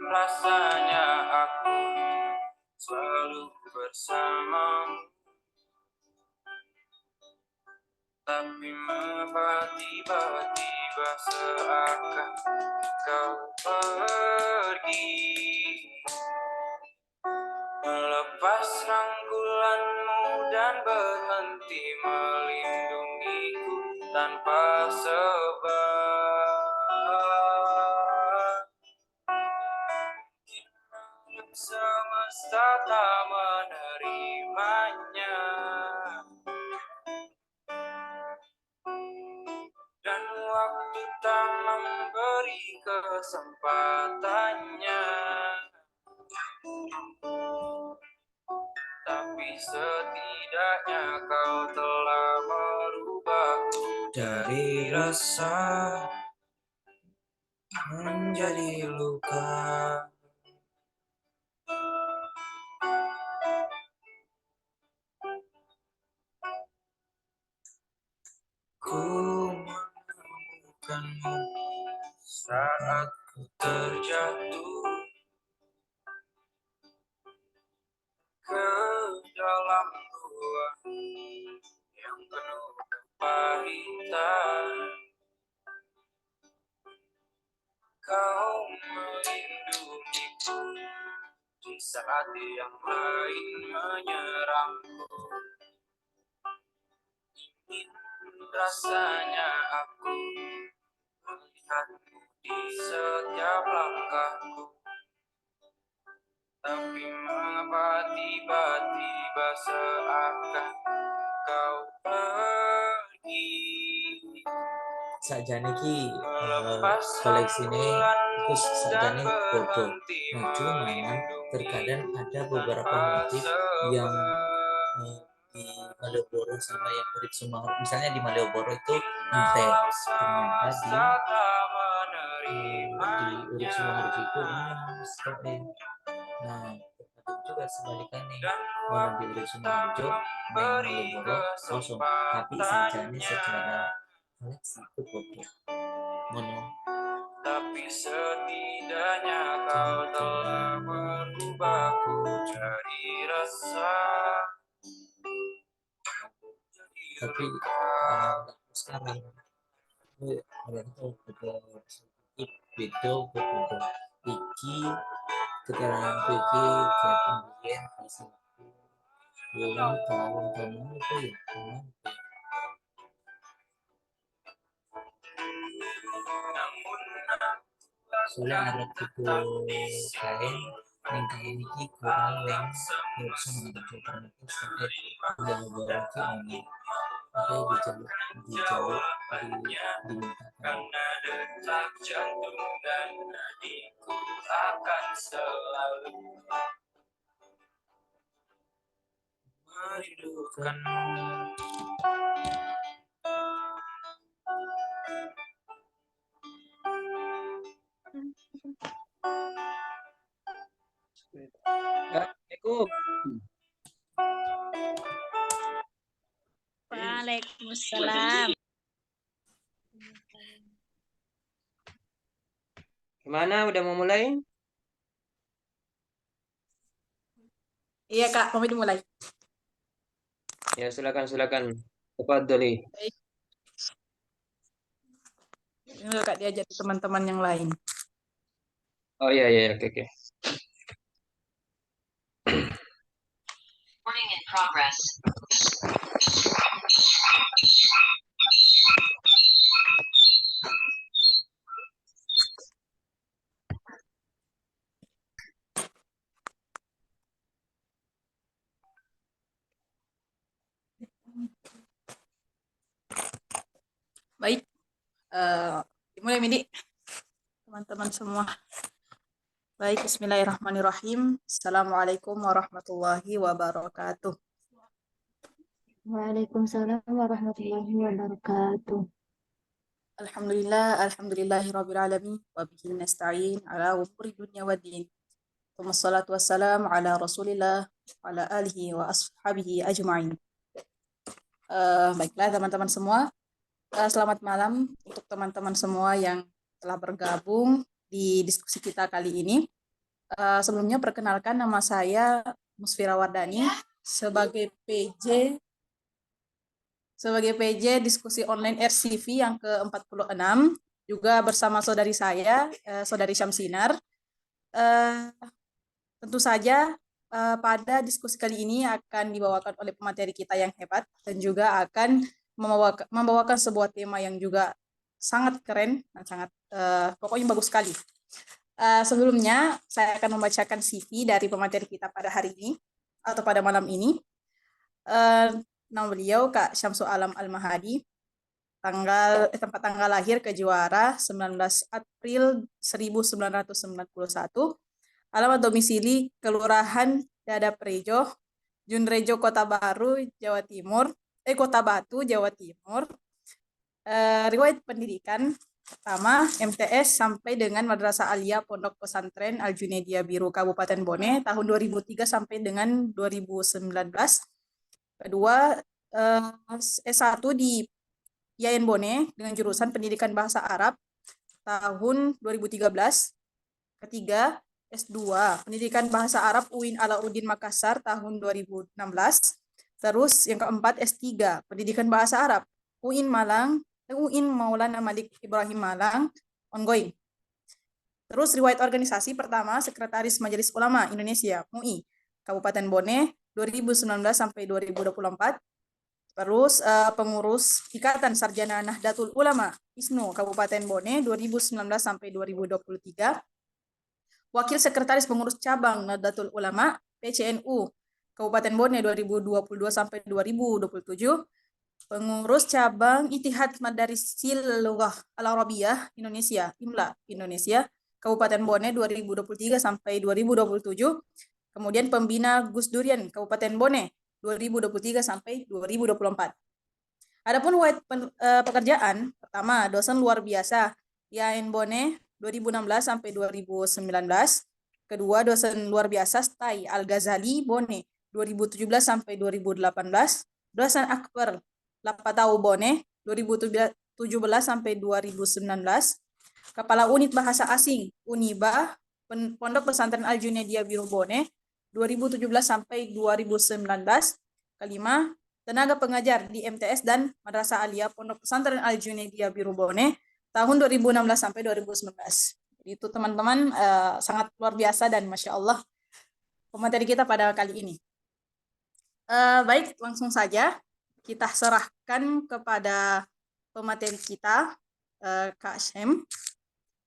Rasanya aku selalu bersamamu, tapi mengapa tiba-tiba seakan kau pergi, melepas rangkulanmu dan berhenti melindungiku tanpa sebab. Semesta tak menerimanya, dan waktu tak memberi kesempatannya. Tapi setidaknya kau telah merubahku dari resah menjadi luka. Ku menemukanmu saat ku terjatuh ke dalam ruang yang penuh kepahitan. Kau melindungiku di saat yang lain menyerangku. Ingin rasanya aku melihatmu di setiap langkahku, tapi mengapa tiba-tiba seakan kau pergi. Sakjane ki koleksi ini terus sakjane foto. Nah cuman terkadang ada beberapa motif yang di Malioboro sama yang urip Sumaoro. Misalnya di Malioboro itu ente, ternyata di urip Sumaoro itu ini. Nah terkadang juga sebalikannya, mau di urip Sumaoro Malioboro kosong, tapi sakjane secara koleksi itu foto. Tapi setidaknya kau telah merubahku dari resah. Tapi sekarang ada tuh beda beda iki keterangan iki kemudian pasal ulang tahun itu ya teman. Soalnya ada tipe kain yang kain ini kurang yang harus mengajukan itu sampai beberapa ini apa dijaluk dimintakan. Karena detak jantung dan nadiku akan selalu merindukanmu. Assalamualaikum. Waalaikumsalam. Gimana, udah mau mulai? Iya Kak, mau dimulai. Ya silakan. Tafadhali. Ini Kak diajak teman-teman yang lain. Oh iya, oke. Recording in progress. Baik, dimulai Midi. Teman-teman semua. Baik, bismillahirrahmanirrahim. Assalamualaikum warahmatullahi wabarakatuh. Waalaikumsalam warahmatullahi wabarakatuh. Alhamdulillahirabbil alamin wa bihi nasta'in ala umuri dunya waddin. Wassalatu wassalamu ala Rasulillah wa ala alihi wa ashabihi ajma'in. Baiklah teman-teman semua. Selamat malam untuk teman-teman semua yang telah bergabung di diskusi kita kali ini. Sebelumnya perkenalkan, nama saya Musfira Wardani sebagai PJ diskusi online RCV yang ke-46, juga bersama saudari saya, saudari Syamsinar. Tentu saja pada diskusi kali ini akan dibawakan oleh pemateri kita yang hebat dan juga akan membawakan sebuah tema yang juga sangat keren dan sangat pokoknya bagus sekali. Sebelumnya saya akan membacakan CV dari pemateri kita pada hari ini atau pada malam ini. Nama beliau Kak Syamsul Alam Al-Mahadi, tempat tanggal lahir Kejuara 19 April 1991, alamat domisili Kelurahan Dadaprejo, Junrejo, Kota Batu, Jawa Timur. Riwayat pendidikan pertama MTS sampai dengan Madrasah Aliyah Pondok Pesantren Al Junaidiyah Biru Kabupaten Bone tahun 2003 sampai dengan 2019. Kedua S1 di IAIN Bone dengan jurusan Pendidikan Bahasa Arab tahun 2013. Ketiga S2 Pendidikan Bahasa Arab UIN Alauddin Makassar tahun 2016. Terus yang keempat S3 Pendidikan Bahasa Arab UIN Maulana Malik Ibrahim Malang ongoing. Terus riwayat organisasi pertama Sekretaris Majelis Ulama Indonesia MUI Kabupaten Bone 2019 sampai 2024. Terus pengurus Ikatan Sarjana Nahdlatul Ulama ISNU Kabupaten Bone 2019 sampai 2023. Wakil Sekretaris Pengurus Cabang Nahdlatul Ulama PCNU Kabupaten Bone 2022 sampai 2027. Pengurus Cabang Ittihad Madarisil Lughah Al-Arabiyah Indonesia IMLA Indonesia Kabupaten Bone 2023 sampai 2027. Kemudian pembina Gus Durian Kabupaten Bone 2023 sampai 2024. Adapun pekerjaan pertama dosen luar biasa IAIN Bone 2016 sampai 2019. Kedua dosen luar biasa STAI Al-Ghazali Bone 2017 sampai 2018. Dosen Akbar Lapatau Bone 2017 sampai 2019. Kepala Unit Bahasa Asing Uniba Pondok Pesantren Al Junaidiyah Biru Bone 2017 sampai 2019. Kelima, tenaga pengajar di MTS dan Madrasah Aliyah Pondok Pesantren Al Junaidiyah Biru Bone tahun 2016 sampai 2019. Itu teman-teman sangat luar biasa dan Masya Allah pemateri kita pada kali ini. Baik, langsung saja kita serahkan kepada pemateri kita, Kak Syem,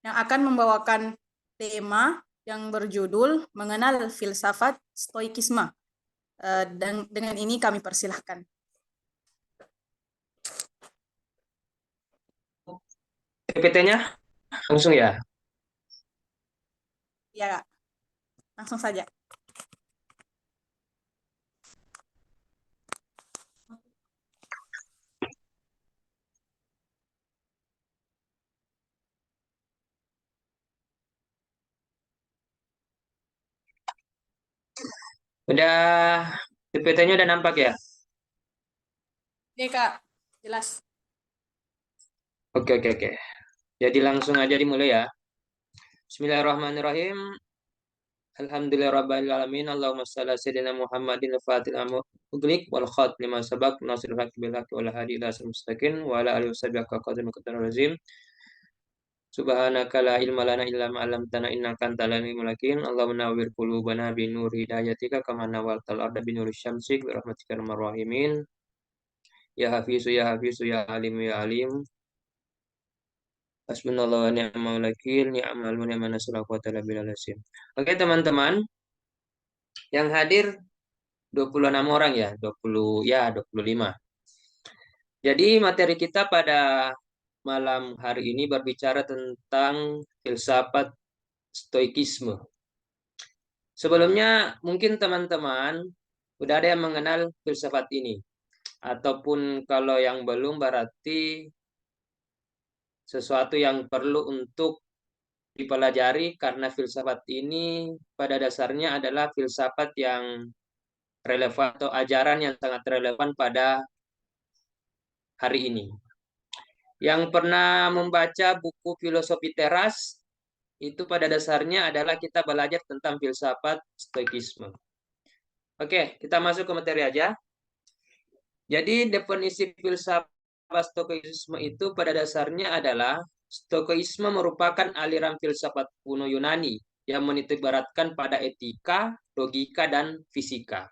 yang akan membawakan tema yang berjudul Mengenal Filsafat Stoikisme. Dan dengan ini kami persilahkan. PPT-nya langsung ya? Ya, Kak. Langsung saja. Udah, PPT-nya udah nampak ya? Oke, Kak. Jelas. Oke. Jadi langsung aja dimulai ya. Bismillahirrahmanirrahim. Alhamdulillahirrabbilalamin. Allahumma salli ala sayyidina Muhammadin al-fatihil amudlik wal khatim lima sabaq nasirul haqq bil haqq wal hadi ila siratal mustaqim wa ala alihi washabihi qadar muqaddarar razim. Subhanaka la ilma lana illa ma 'allamtana innaka antal alimul hakim. Allahumma nawwir qulubana bi nur hidayatika kama nawwartal arda bi nuri syamsik bi rahmatika arhamar rahimin. Ya hafizu ya hafizu ya alim ya alim. Hasbunallahu wa ni'mal wakil, ni'mal wa ni'man nasir wa quwwata illa billahil azim. Oke, teman-teman. Yang hadir 26 orang ya, 25. Jadi materi kita pada malam hari ini berbicara tentang filsafat stoikisme. Sebelumnya mungkin teman-teman udah ada yang mengenal filsafat ini. Ataupun kalau yang belum berarti sesuatu yang perlu untuk dipelajari karena filsafat ini pada dasarnya adalah filsafat yang relevan atau ajaran yang sangat relevan pada hari ini. Yang pernah membaca buku Filosofi Teras itu pada dasarnya adalah kita belajar tentang filsafat stoikisme. Oke, kita masuk ke materi aja. Jadi definisi filsafat stoikisme itu pada dasarnya adalah stoikisme merupakan aliran filsafat kuno Yunani yang menitikberatkan pada etika, logika, dan fisika.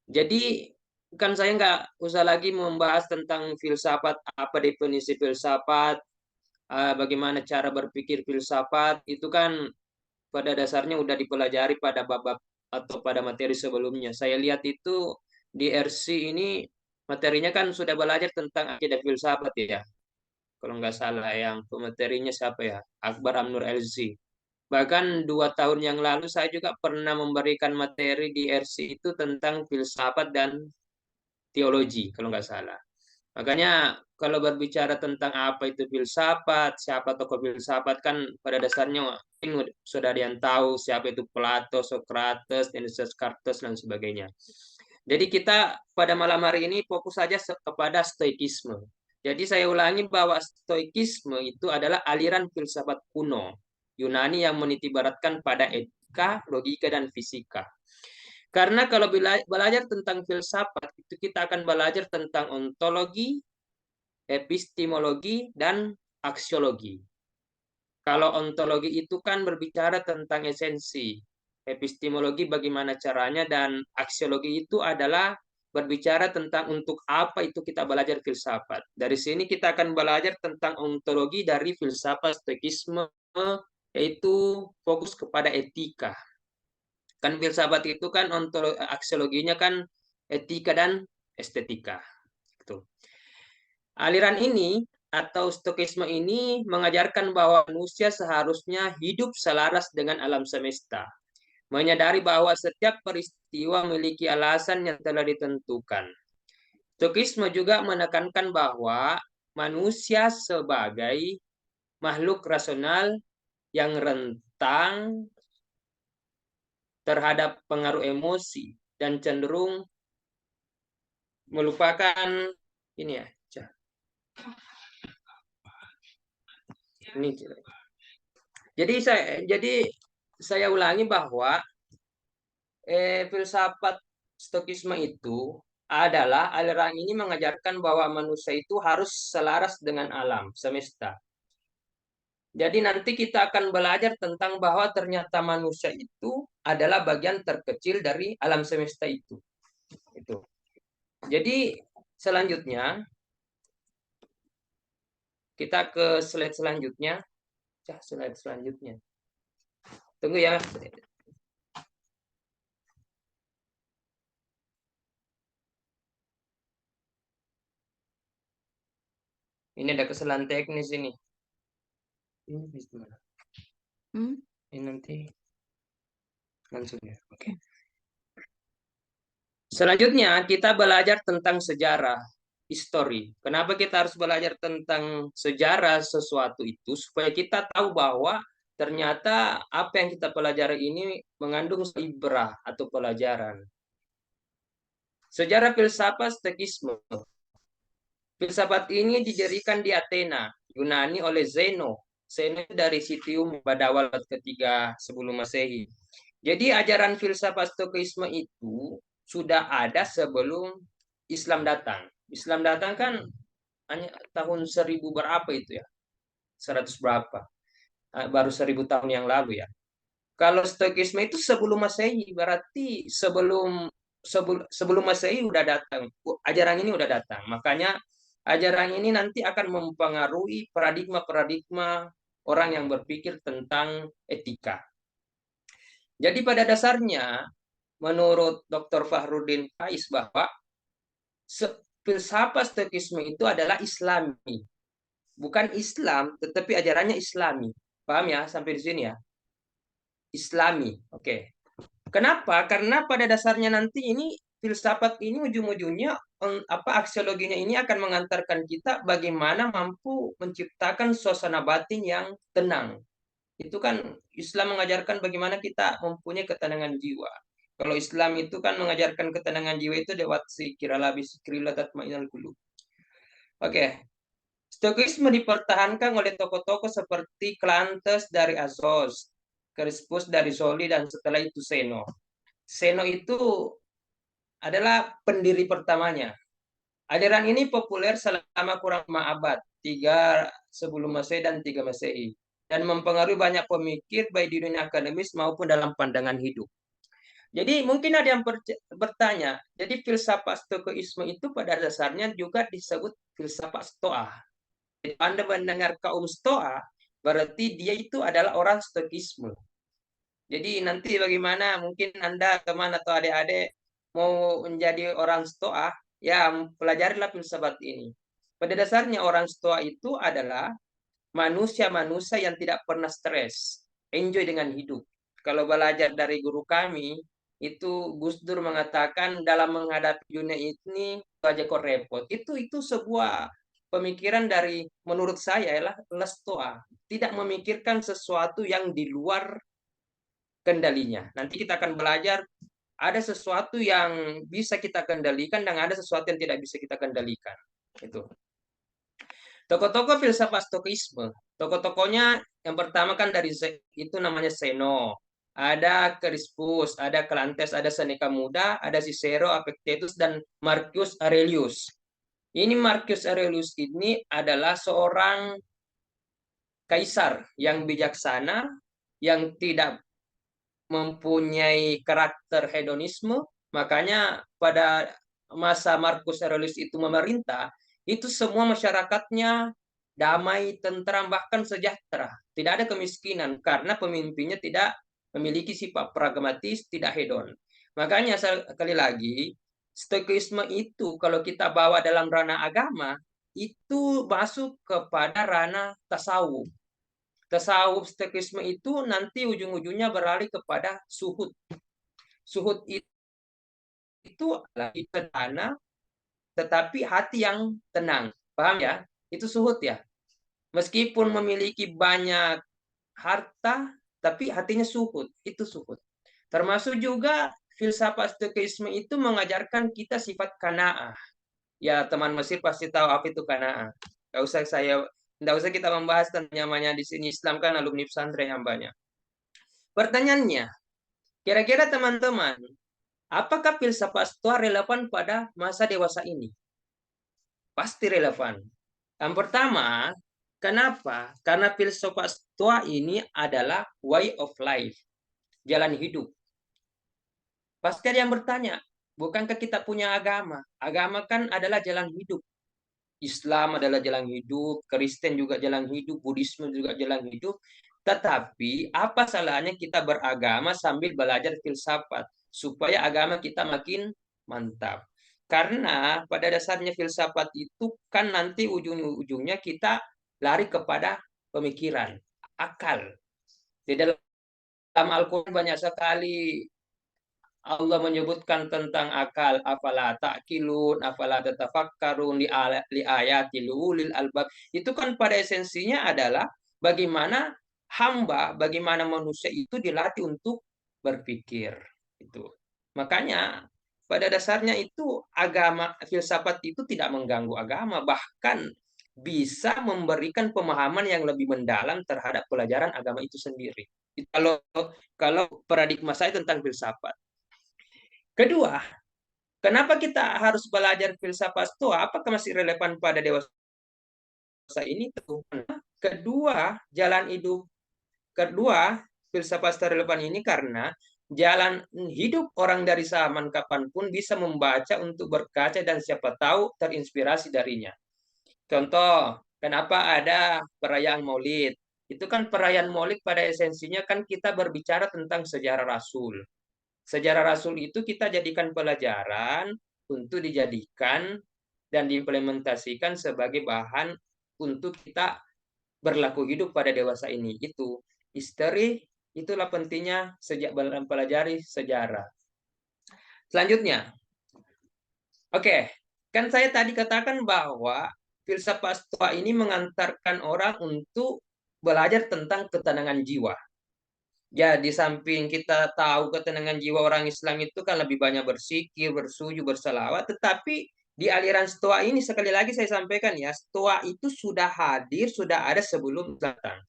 Jadi kan saya nggak usah lagi membahas tentang filsafat, apa definisi filsafat, bagaimana cara berpikir filsafat, itu kan pada dasarnya udah dipelajari pada bab atau pada materi sebelumnya. Saya lihat itu di RC ini materinya kan sudah belajar tentang akidah filsafat ya. Kalau nggak salah yang pematerinya siapa ya? Akbar Amnur LZ. Bahkan 2 tahun yang lalu saya juga pernah memberikan materi di RC itu tentang filsafat dan teologi kalau nggak salah. Makanya kalau berbicara tentang apa itu filsafat, siapa tokoh filsafat kan pada dasarnya sudah ada yang tahu siapa itu Plato, Socrates, Descartes dan sebagainya. Jadi kita pada malam hari ini fokus saja kepada stoikisme. Jadi saya ulangi bahwa stoikisme itu adalah aliran filsafat kuno Yunani yang menitibaratkan pada etika, logika, dan fisika. Karena kalau belajar tentang filsafat, itu kita akan belajar tentang ontologi, epistemologi, dan aksiologi. Kalau ontologi itu kan berbicara tentang esensi, epistemologi bagaimana caranya, dan aksiologi itu adalah berbicara tentang untuk apa itu kita belajar filsafat. Dari sini kita akan belajar tentang ontologi dari filsafat stoikisme, yaitu fokus kepada etika. Kan filsafat itu kan aksiologinya kan etika dan estetika. Gitu. Aliran ini atau stoikisme ini mengajarkan bahwa manusia seharusnya hidup selaras dengan alam semesta, menyadari bahwa setiap peristiwa memiliki alasan yang telah ditentukan. Stoikisme juga menekankan bahwa manusia sebagai makhluk rasional yang rentan terhadap pengaruh emosi dan cenderung melupakan ini ya. Ini. Jadi saya ulangi bahwa filsafat stoikisme itu adalah aliran ini mengajarkan bahwa manusia itu harus selaras dengan alam semesta. Jadi nanti kita akan belajar tentang bahwa ternyata manusia itu adalah bagian terkecil dari alam semesta itu. Jadi selanjutnya kita ke slide selanjutnya. Slide selanjutnya. Tunggu ya. Ini ada kesalahan teknis ini. Ini gimana? Ini nanti langsung ya. Oke. Selanjutnya kita belajar tentang sejarah, histori. Kenapa kita harus belajar tentang sejarah sesuatu itu? Supaya kita tahu bahwa ternyata apa yang kita pelajari ini mengandung ibrah atau pelajaran. Sejarah filsafat stoikisme. Filsafat ini didirikan di Athena, Yunani oleh Zeno. Zeno dari Citium pada awal ketiga sebelum Masehi. Jadi ajaran filsafat stoikisme itu sudah ada sebelum Islam datang. Islam datang kan hanya tahun 1000 berapa itu ya? 100 berapa? Baru 1000 tahun yang lalu ya. Kalau stoikisme itu sebelum Masehi, berarti sebelum Masehi udah datang. Ajaran ini udah datang. Makanya ajaran ini nanti akan mempengaruhi paradigma-paradigma orang yang berpikir tentang etika. Jadi pada dasarnya, menurut Dr. Fahrudin Faiz bahwa filsafat stoikisme itu adalah Islami. Bukan Islam, tetapi ajarannya Islami. Paham ya sampai di sini ya? Islami. Oke. Kenapa? Karena pada dasarnya nanti ini filsafat ini ujung-ujungnya aksiologinya ini akan mengantarkan kita bagaimana mampu menciptakan suasana batin yang tenang. Itu kan Islam mengajarkan bagaimana kita mempunyai ketenangan jiwa. Kalau Islam itu kan mengajarkan ketenangan jiwa itu lewat zikir, ala bizikrillah tatmainnul qulub. Oke. Stoikisme dipertahankan oleh tokoh-tokoh seperti Cleanthes dari Assos, Crispus dari Soli, dan setelah itu Zeno. Zeno itu adalah pendiri pertamanya. Aliran ini populer selama kurang 5 abad, 3 sebelum Masehi dan 3 Masehi, dan mempengaruhi banyak pemikir baik di dunia akademis maupun dalam pandangan hidup. Jadi mungkin ada yang bertanya, jadi filsafat Stoikisme itu pada dasarnya juga disebut filsafat Stoa. Jadi Anda mendengar kaum Stoa, berarti dia itu adalah orang Stoikisme. Jadi nanti bagaimana mungkin Anda teman atau adik-adik mau menjadi orang Stoa, ya pelajarilah filsafat ini. Pada dasarnya orang Stoa itu adalah manusia-manusia yang tidak pernah stres, enjoy dengan hidup. Kalau belajar dari guru kami, itu Gus Dur mengatakan dalam menghadapi dunia ini aja kok repot. Itu sebuah pemikiran dari menurut saya adalah Stoa, tidak memikirkan sesuatu yang di luar kendalinya. Nanti kita akan belajar ada sesuatu yang bisa kita kendalikan dan ada sesuatu yang tidak bisa kita kendalikan. Itu. Tokoh-tokoh filsafat Stoikisme. Tokoh-tokohnya yang pertama kan dari itu namanya Zeno. Ada Crispus, ada Cleanthes, ada Seneca Muda, ada Cicero, Epictetus, dan Marcus Aurelius. Ini Marcus Aurelius ini adalah seorang kaisar yang bijaksana, yang tidak mempunyai karakter hedonisme. Makanya pada masa Marcus Aurelius itu memerintah, itu semua masyarakatnya damai, tentram, bahkan sejahtera. Tidak ada kemiskinan karena pemimpinnya tidak memiliki sifat pragmatis, tidak hedon. Makanya sekali lagi, Stoikisme itu kalau kita bawa dalam ranah agama, itu masuk kepada ranah tasawuf. Tasawuf Stoikisme itu nanti ujung-ujungnya beralih kepada suhud. Suhud itu adalah sederhana, tetapi hati yang tenang. Paham ya? Itu suhud ya. Meskipun memiliki banyak harta, tapi hatinya suhud. Itu suhud. Termasuk juga filsafat Stoikisme itu mengajarkan kita sifat qanaah. Ya, teman Mesir pasti tahu apa itu qanaah. Nggak usah kita membahas tentang namanya di sini. Islam kan alumni pesantren yang banyak. Pertanyaannya, kira-kira teman-teman, apakah filsafat Stoa relevan pada masa dewasa ini? Pasti relevan. Yang pertama, kenapa? Karena filsafat Stoa ini adalah way of life, jalan hidup. Pasti ada yang bertanya, bukankah kita punya agama? Agama kan adalah jalan hidup. Islam adalah jalan hidup, Kristen juga jalan hidup, Buddhisme juga jalan hidup. Tetapi apa salahnya kita beragama sambil belajar filsafat supaya agama kita makin mantap? Karena pada dasarnya filsafat itu kan nanti ujung-ujungnya kita lari kepada pemikiran, akal. Di dalam Al-Quran banyak sekali Allah menyebutkan tentang akal, afala ta'qilun, afala tatafakkarun li ayatil ulil albab. Itu kan pada esensinya adalah bagaimana hamba, bagaimana manusia itu dilatih untuk berpikir. Itu. Makanya pada dasarnya itu agama, filsafat itu tidak mengganggu agama, bahkan bisa memberikan pemahaman yang lebih mendalam terhadap pelajaran agama itu sendiri. Kalau paradigma saya tentang filsafat. Kedua, kenapa kita harus belajar filsafat Stoa? Apakah masih relevan pada dewasa ini? Kedua, filsafat Stoa relevan ini karena jalan hidup orang dari zaman kapanpun bisa membaca untuk berkaca dan siapa tahu terinspirasi darinya. Contoh, kenapa ada perayaan Maulid? Itu kan perayaan Maulid pada esensinya kan kita berbicara tentang sejarah Rasul. Sejarah Rasul itu kita jadikan pelajaran untuk dijadikan dan diimplementasikan sebagai bahan untuk kita berlaku hidup pada dewasa ini. Itu history, itulah pentingnya sejak mempelajari sejarah. Selanjutnya, oke, kan saya tadi katakan bahwa filsafat Stoa ini mengantarkan orang untuk belajar tentang ketenangan jiwa. Ya, di samping kita tahu ketenangan jiwa orang Islam itu kan lebih banyak berzikir, bersujud, berselawat, tetapi Di aliran Stoa ini sekali lagi saya sampaikan ya, Stoa itu sudah hadir, sudah ada sebelum datang.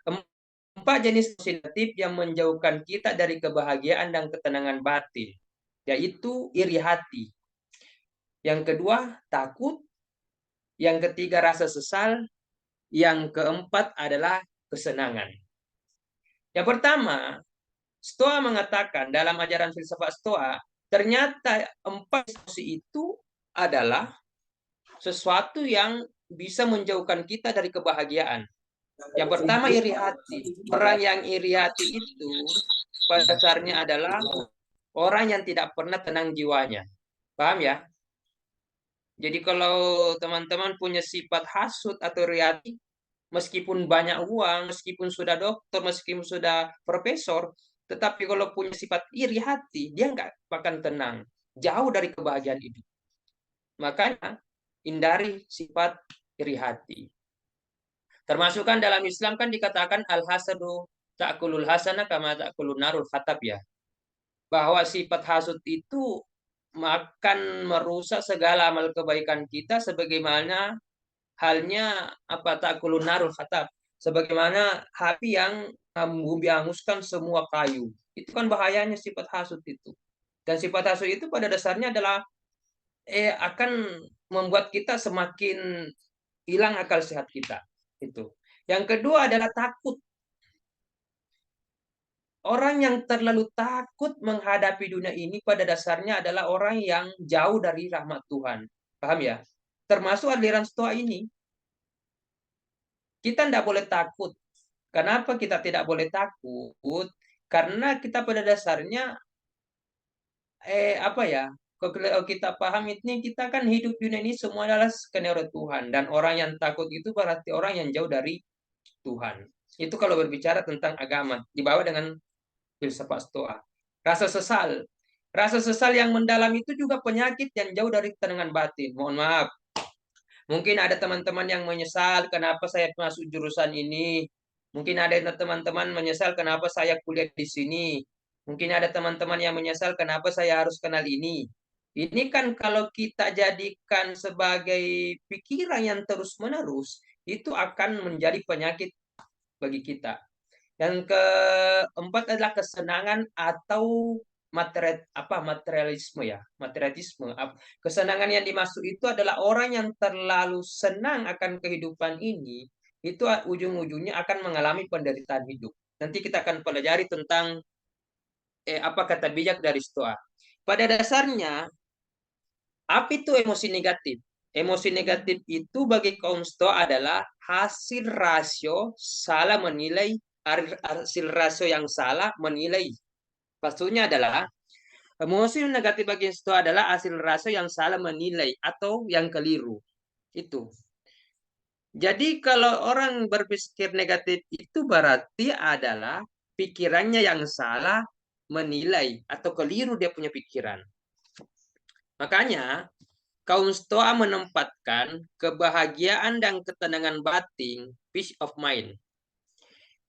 4 jenis emosi yang menjauhkan kita dari kebahagiaan dan ketenangan batin, yaitu iri hati. Yang kedua, takut. Yang ketiga, rasa sesal. Yang keempat adalah kesenangan. Yang pertama, Stoa mengatakan dalam ajaran filsafat Stoa, ternyata 4 emosi itu adalah sesuatu yang bisa menjauhkan kita dari kebahagiaan. Yang pertama, iri hati. Orang yang iri hati itu pada dasarnya adalah orang yang tidak pernah tenang jiwanya. Paham ya? Jadi kalau teman-teman punya sifat hasut atau iri hati, meskipun banyak uang, meskipun sudah dokter, meskipun sudah profesor, tetapi kalau punya sifat iri hati, dia nggak akan tenang. Jauh dari kebahagiaan hidup. Makanya, hindari sifat iri hati. Termasuk kan dalam Islam kan dikatakan al-hasadu ta'kulul hasana kama ta'kulun narul khatab ya. Bahwa sifat hasud itu akan merusak segala amal kebaikan kita sebagaimana halnya apa ta'kulun narul khatab. Sebagaimana api yang menghanguskan semua kayu. Itu kan bahayanya sifat hasud itu. Dan sifat hasud itu pada dasarnya adalah akan membuat kita semakin hilang akal sehat kita. Itu. Yang kedua adalah takut. Orang yang terlalu takut menghadapi dunia ini pada dasarnya adalah orang yang jauh dari rahmat Tuhan. Paham ya? Termasuk aliran Stoa ini. Kita tidak boleh takut. Kenapa kita tidak boleh takut? Karena kita pada dasarnya apa ya? Kalau kita paham ini, kita kan hidup dunia ini semua adalah skenario Tuhan. Dan orang yang takut itu berarti orang yang jauh dari Tuhan. Itu kalau berbicara tentang agama, dibawa dengan filsafat Stoa. Rasa sesal. Rasa sesal yang mendalam itu juga penyakit yang jauh dari ketenangan batin. Mohon maaf. Mungkin ada teman-teman yang menyesal kenapa saya masuk jurusan ini. Mungkin ada teman-teman menyesal kenapa saya kuliah di sini. Mungkin ada teman-teman yang menyesal kenapa saya harus kenal ini. Ini kan kalau kita jadikan sebagai pikiran yang terus-menerus, itu akan menjadi penyakit bagi kita. Yang keempat adalah kesenangan atau materialisme ya, materialisme. Kesenangan yang dimaksud itu adalah orang yang terlalu senang akan kehidupan ini, itu ujung-ujungnya akan mengalami penderitaan hidup. Nanti kita akan pelajari tentang apa kata bijak dari Stoa. Pada dasarnya, apa itu emosi negatif? Emosi negatif itu bagi kaum Stoa adalah hasil rasio salah menilai, hasil rasio yang salah menilai. Maksudnya adalah emosi negatif bagi Stoa adalah hasil rasio yang salah menilai atau yang keliru. Itu. Jadi kalau orang berpikir negatif itu berarti adalah pikirannya yang salah menilai atau keliru dia punya pikiran. Makanya kaum Stoa menempatkan kebahagiaan dan ketenangan batin, peace of mind,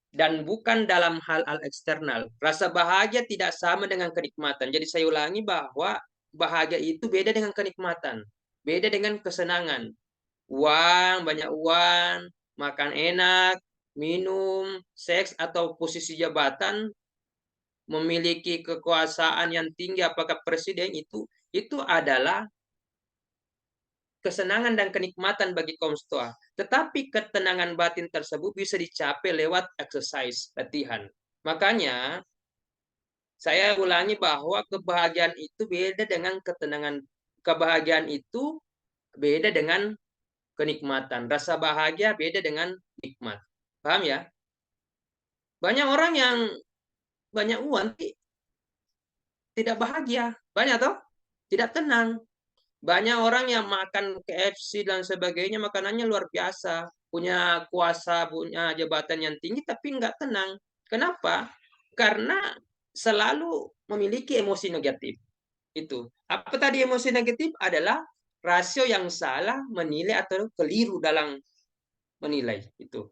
dan bukan dalam hal-hal eksternal. Rasa bahagia tidak sama dengan kenikmatan. Jadi saya ulangi bahwa bahagia itu beda dengan kenikmatan, beda dengan kesenangan. Uang, banyak uang, makan enak, minum, seks atau posisi jabatan, memiliki kekuasaan yang tinggi, apakah presiden itu adalah kesenangan dan kenikmatan bagi kaum Stoa. Tetapi ketenangan batin tersebut bisa dicapai lewat exercise, latihan. Makanya saya ulangi bahwa kebahagiaan itu beda dengan ketenangan. Kebahagiaan itu beda dengan kenikmatan. Rasa bahagia beda dengan nikmat. Paham ya? Banyak orang yang banyak uang tidak bahagia. Banyak toh? Tidak tenang. Banyak orang yang makan KFC dan sebagainya, makanannya luar biasa. Punya kuasa, punya jabatan yang tinggi, tapi nggak tenang. Kenapa? Karena selalu memiliki emosi negatif. Itu. Apa tadi emosi negatif? Adalah rasio yang salah menilai atau keliru dalam menilai. Itu.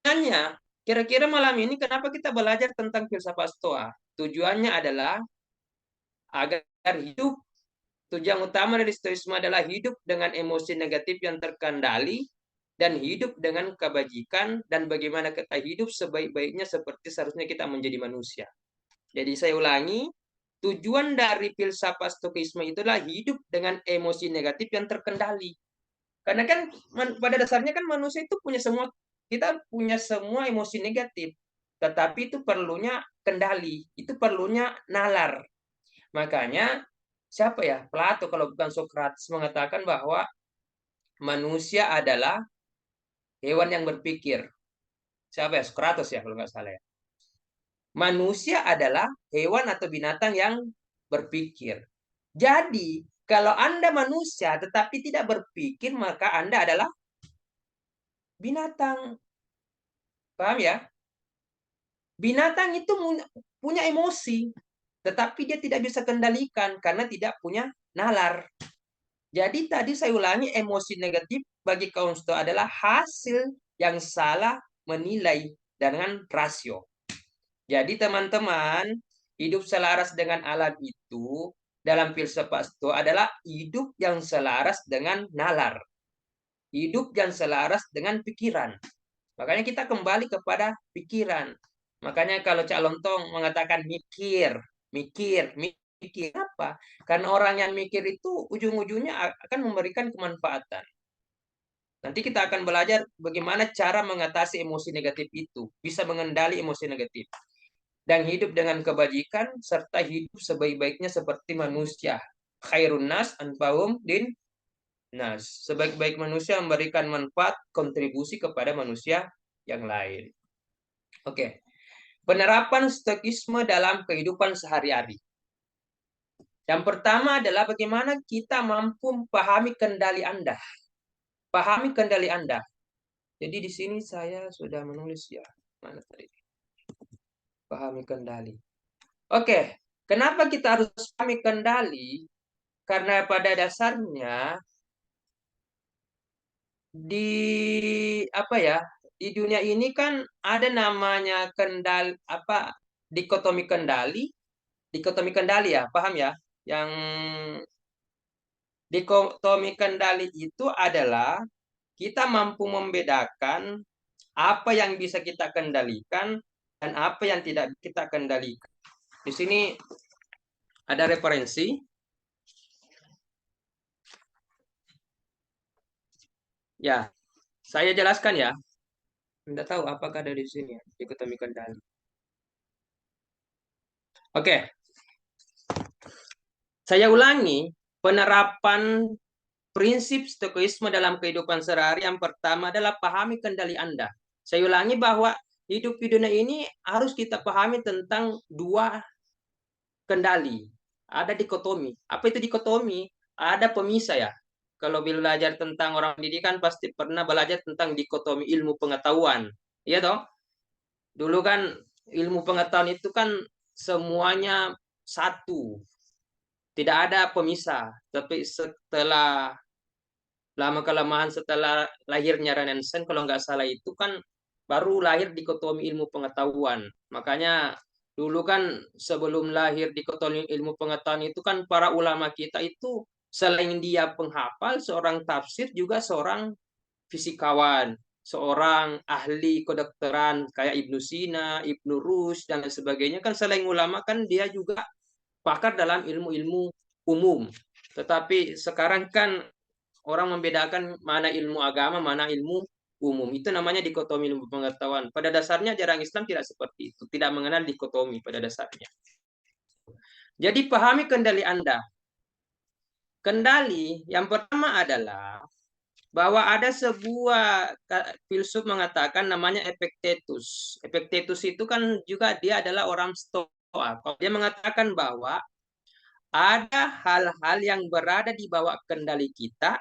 Tanya, kira-kira malam ini kenapa kita belajar tentang filsafat Stoa? Tujuannya adalah agar hidup Tujuan utama dari stoisme adalah hidup dengan emosi negatif yang terkendali dan hidup dengan kebajikan dan bagaimana kita hidup sebaik-baiknya seperti seharusnya kita menjadi manusia. Jadi saya ulangi, tujuan dari filsafat stoikisme itulah hidup dengan emosi negatif yang terkendali. Karena kan pada dasarnya kan manusia itu kita punya semua emosi negatif. Tetapi itu perlunya kendali, itu perlunya nalar. Makanya siapa ya? Plato kalau bukan Sokrates mengatakan bahwa manusia adalah hewan yang berpikir. Siapa ya? Sokrates ya kalau nggak salah ya. Manusia adalah hewan atau binatang yang berpikir. Jadi, kalau Anda manusia tetapi tidak berpikir, maka Anda adalah binatang. Paham ya? Binatang itu punya emosi, tetapi dia tidak bisa kendalikan karena tidak punya nalar. Jadi tadi saya ulangi, emosi negatif bagi kaum Stoa adalah hasil yang salah menilai dengan rasio. Jadi teman-teman, hidup selaras dengan alam itu dalam filsafat Stoa adalah hidup yang selaras dengan nalar. Hidup yang selaras dengan pikiran. Makanya kita kembali kepada pikiran. Makanya kalau Cak Lontong mengatakan mikir apa? Karena orang yang mikir itu ujung-ujungnya akan memberikan kemanfaatan. Nanti kita akan belajar bagaimana cara mengatasi emosi negatif itu, bisa mengendali emosi negatif. Dan hidup dengan kebajikan, serta hidup sebaik-baiknya seperti manusia. Khairun nas anfa'uhum din nas. Sebaik-baik manusia memberikan manfaat, kontribusi kepada manusia yang lain. Oke. Penerapan stoikisme dalam kehidupan sehari-hari. Yang pertama adalah bagaimana kita mampu memahami kendali Anda. Pahami kendali Anda. Jadi di sini saya sudah menulis ya. Mana tadi? Pahami kendali. Oke, kenapa kita harus pahami kendali? Karena pada dasarnya di dunia ini kan ada namanya dikotomi kendali ya, paham ya? Yang dikotomi kendali itu adalah kita mampu membedakan apa yang bisa kita kendalikan dan apa yang tidak kita kendalikan. Di sini ada referensi. Ya, saya jelaskan ya. Tidak tahu apakah ada di sini ya, dikotomi kendali. Oke. Saya ulangi, penerapan prinsip stoikisme dalam kehidupan sehari-hari yang pertama adalah pahami kendali Anda. Saya ulangi bahwa hidup di dunia ini harus kita pahami tentang dua kendali. Ada dikotomi. Apa itu dikotomi? Ada pemisah ya. Kalau belajar tentang orang pendidikan pasti pernah belajar tentang dikotomi ilmu pengetahuan. Iya toh? Dulu kan ilmu pengetahuan itu kan semuanya satu. Tidak ada pemisah. Tapi setelah lama-kelamaan setelah lahirnya Renaissance, kalau nggak salah itu kan baru lahir dikotomi ilmu pengetahuan. Makanya dulu kan sebelum lahir dikotomi ilmu pengetahuan itu kan para ulama kita itu selain dia penghafal, seorang tafsir juga seorang fisikawan, seorang ahli kedokteran kayak Ibnu Sina, Ibnu Rushd dan lain sebagainya kan selain ulama kan dia juga pakar dalam ilmu-ilmu umum. Tetapi sekarang kan orang membedakan mana ilmu agama, mana ilmu umum. Itu namanya dikotomi ilmu pengetahuan. Pada dasarnya ajaran Islam tidak seperti itu. Tidak mengenal dikotomi pada dasarnya. Jadi pahami kendali Anda. Kendali yang pertama adalah bahwa ada sebuah filsuf mengatakan namanya Epictetus. Epictetus itu kan juga dia adalah orang Stoa. Dia mengatakan bahwa ada hal-hal yang berada di bawah kendali kita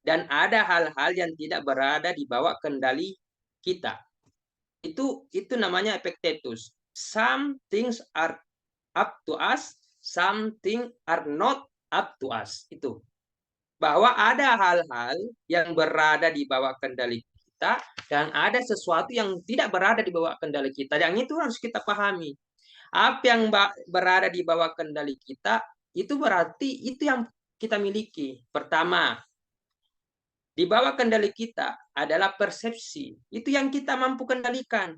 dan ada hal-hal yang tidak berada di bawah kendali kita. Itu namanya Epictetus. Some things are up to us, some things are not up to us. Itu. Bahwa ada hal-hal yang berada di bawah kendali kita dan ada sesuatu yang tidak berada di bawah kendali kita. Yang itu harus kita pahami. Apa yang berada di bawah kendali kita itu berarti itu yang kita miliki. Pertama, di bawah kendali kita adalah persepsi. Itu yang kita mampu kendalikan.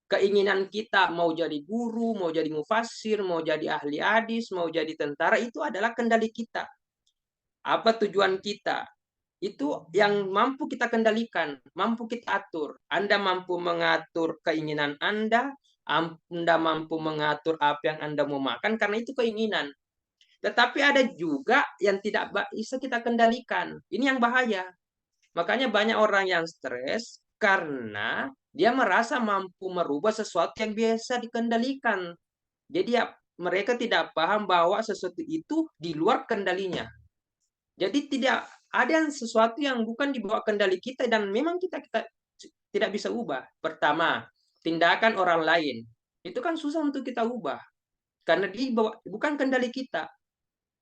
Keinginan kita mau jadi guru, mau jadi mufasir, mau jadi ahli hadis, mau jadi tentara, itu adalah kendali kita. Apa tujuan kita? Itu yang mampu kita kendalikan, mampu kita atur. Anda mampu mengatur keinginan Anda mampu mengatur apa yang Anda mau makan, karena itu keinginan. Tetapi ada juga yang tidak bisa kita kendalikan. Ini yang bahaya. Makanya banyak orang yang stres karena dia merasa mampu merubah sesuatu yang biasa dikendalikan. Jadi ya, mereka tidak paham bahwa sesuatu itu di luar kendalinya. Jadi tidak ada sesuatu yang bukan di bawah kendali kita dan memang kita tidak bisa ubah. Pertama, tindakan orang lain. Itu kan susah untuk kita ubah. Karena di bawah, bukan kendali kita.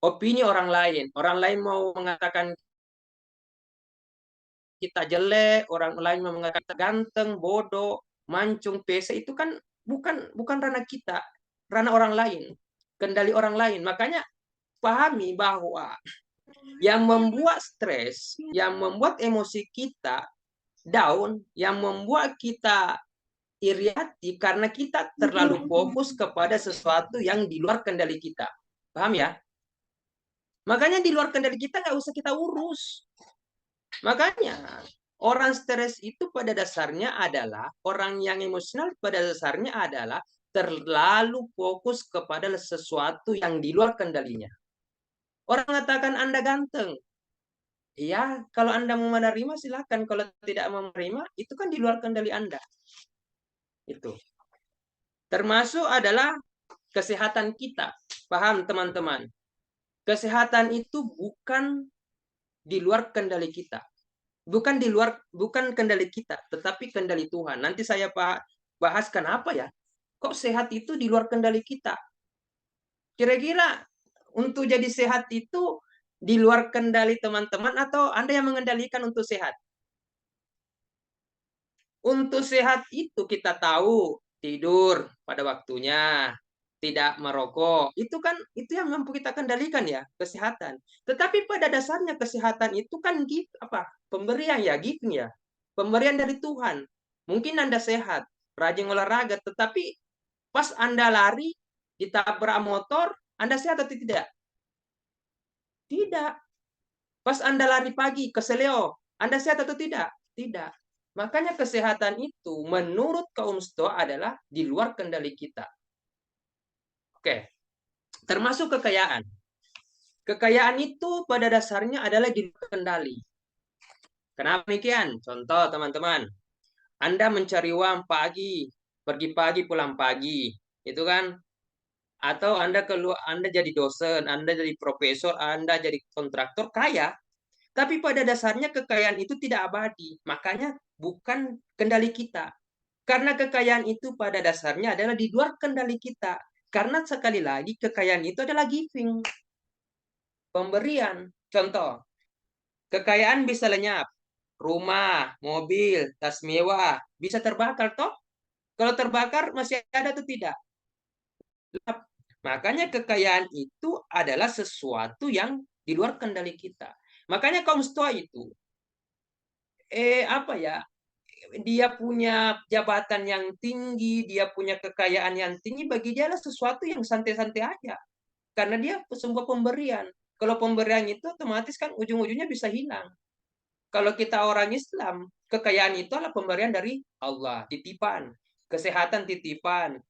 Opini orang lain. Orang lain mau mengatakan kita jelek, orang lain mengatakan kita ganteng, bodoh, mancung, PC, itu kan bukan ranah kita, ranah orang lain, kendali orang lain. Makanya pahami bahwa yang membuat stres, yang membuat emosi kita down, yang membuat kita iri hati karena kita terlalu fokus kepada sesuatu yang di luar kendali kita. Paham ya? Makanya di luar kendali kita nggak usah kita urus. Makanya orang stres itu pada dasarnya adalah, orang yang emosional pada dasarnya adalah terlalu fokus kepada sesuatu yang di luar kendalinya. Orang mengatakan Anda ganteng. Ya, kalau Anda mau menerima silakan. Kalau tidak mau menerima, itu kan di luar kendali Anda. Itu. Termasuk adalah kesehatan kita. Paham teman-teman? Kesehatan itu bukan di luar kendali kita. Bukan kendali kita, tetapi kendali Tuhan. Nanti saya bahas kenapa ya. Kok sehat itu di luar kendali kita? Kira-kira untuk jadi sehat itu di luar kendali teman-teman atau Anda yang mengendalikan untuk sehat? Untuk sehat itu kita tahu tidur pada waktunya, tidak merokok. Itu yang mampu kita kendalikan ya, kesehatan. Tetapi pada dasarnya kesehatan itu kan pemberian ya, giving ya. Pemberian dari Tuhan. Mungkin Anda sehat, rajin olahraga, tetapi pas Anda lari ditabrak motor, Anda sehat atau tidak? Tidak. Pas Anda lari pagi ke Seleo, Anda sehat atau tidak? Tidak. Makanya kesehatan itu menurut kaum Stoa adalah di luar kendali kita. Oke. Termasuk kekayaan. Kekayaan itu pada dasarnya adalah di luar kendali. Kenapa demikian? Contoh teman-teman. Anda mencari uang pagi, pergi pagi, pulang pagi. Itu kan? Atau Anda jadi dosen, Anda jadi profesor, Anda jadi kontraktor, kaya. Tapi pada dasarnya kekayaan itu tidak abadi. Makanya bukan kendali kita. Karena kekayaan itu pada dasarnya adalah di luar kendali kita. Karena sekali lagi kekayaan itu adalah giving. Pemberian. Contoh, kekayaan bisa lenyap. Rumah, mobil, tas mewah, bisa terbakar toh? Kalau terbakar masih ada atau tidak? Makanya kekayaan itu adalah sesuatu yang di luar kendali kita. Makanya kaum Stoa itu dia punya jabatan yang tinggi, dia punya kekayaan yang tinggi, bagi dia adalah sesuatu yang santai-santai aja. Karena dia sebuah pemberian. Kalau pemberian itu otomatis kan ujung-ujungnya bisa hilang. Kalau kita orang Islam, kekayaan itu adalah pemberian dari Allah, titipan. Kesehatan titipan,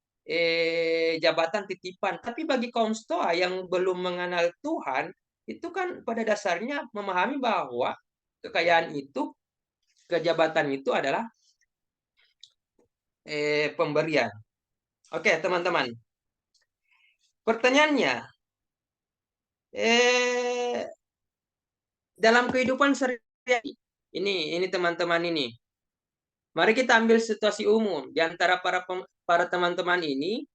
jabatan titipan. Tapi bagi kaum Stoa yang belum mengenal Tuhan, itu kan pada dasarnya memahami bahwa kekayaan itu, kejabatan itu adalah pemberian. Oke, teman-teman. Pertanyaannya, dalam kehidupan sehari-hari, ini teman-teman ini, mari kita ambil situasi umum di antara para teman-teman ini.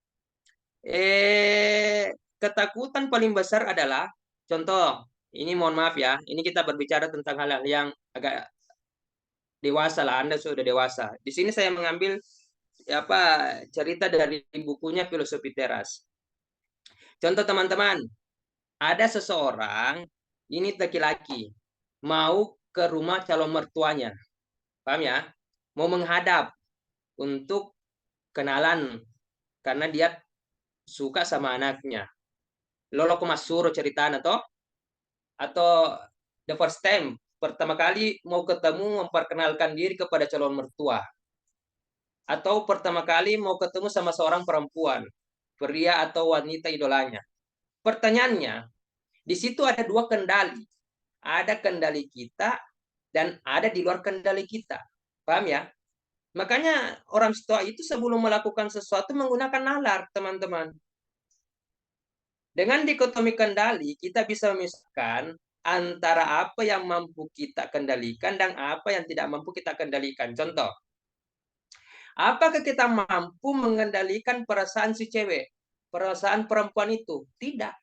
Ketakutan paling besar adalah, contoh, ini mohon maaf ya, ini kita berbicara tentang hal-hal yang agak dewasa lah, Anda sudah dewasa. Di sini saya mengambil cerita dari bukunya Filosofi Teras. Contoh teman-teman, ada seseorang ini laki-laki mau ke rumah calon mertuanya, paham ya? Mau menghadap untuk kenalan karena dia suka sama anaknya. Lolo ko masuro cerita atau the first time pertama kali mau ketemu memperkenalkan diri kepada calon mertua atau pertama kali mau ketemu sama seorang perempuan, pria atau wanita idolanya. Pertanyaannya, di situ ada dua kendali. Ada kendali kita dan ada di luar kendali kita. Paham ya? Makanya orang Stoa itu sebelum melakukan sesuatu menggunakan nalar, teman-teman. Dengan dikotomi kendali, kita bisa memisahkan antara apa yang mampu kita kendalikan dan apa yang tidak mampu kita kendalikan. Contoh, apakah kita mampu mengendalikan perasaan si cewek? Perasaan perempuan itu? Tidak.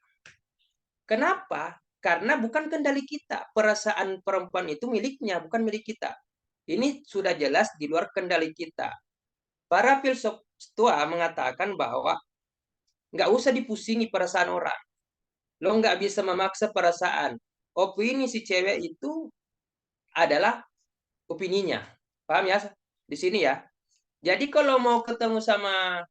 Kenapa? Karena bukan kendali kita. Perasaan perempuan itu miliknya, bukan milik kita. Ini sudah jelas di luar kendali kita. Para filsuf Stoa mengatakan bahwa nggak usah dipusingi perasaan orang. Lo nggak bisa memaksa perasaan. Opini si cewek itu adalah opininya. Paham ya? Di sini ya. Jadi kalau mau ketemu sama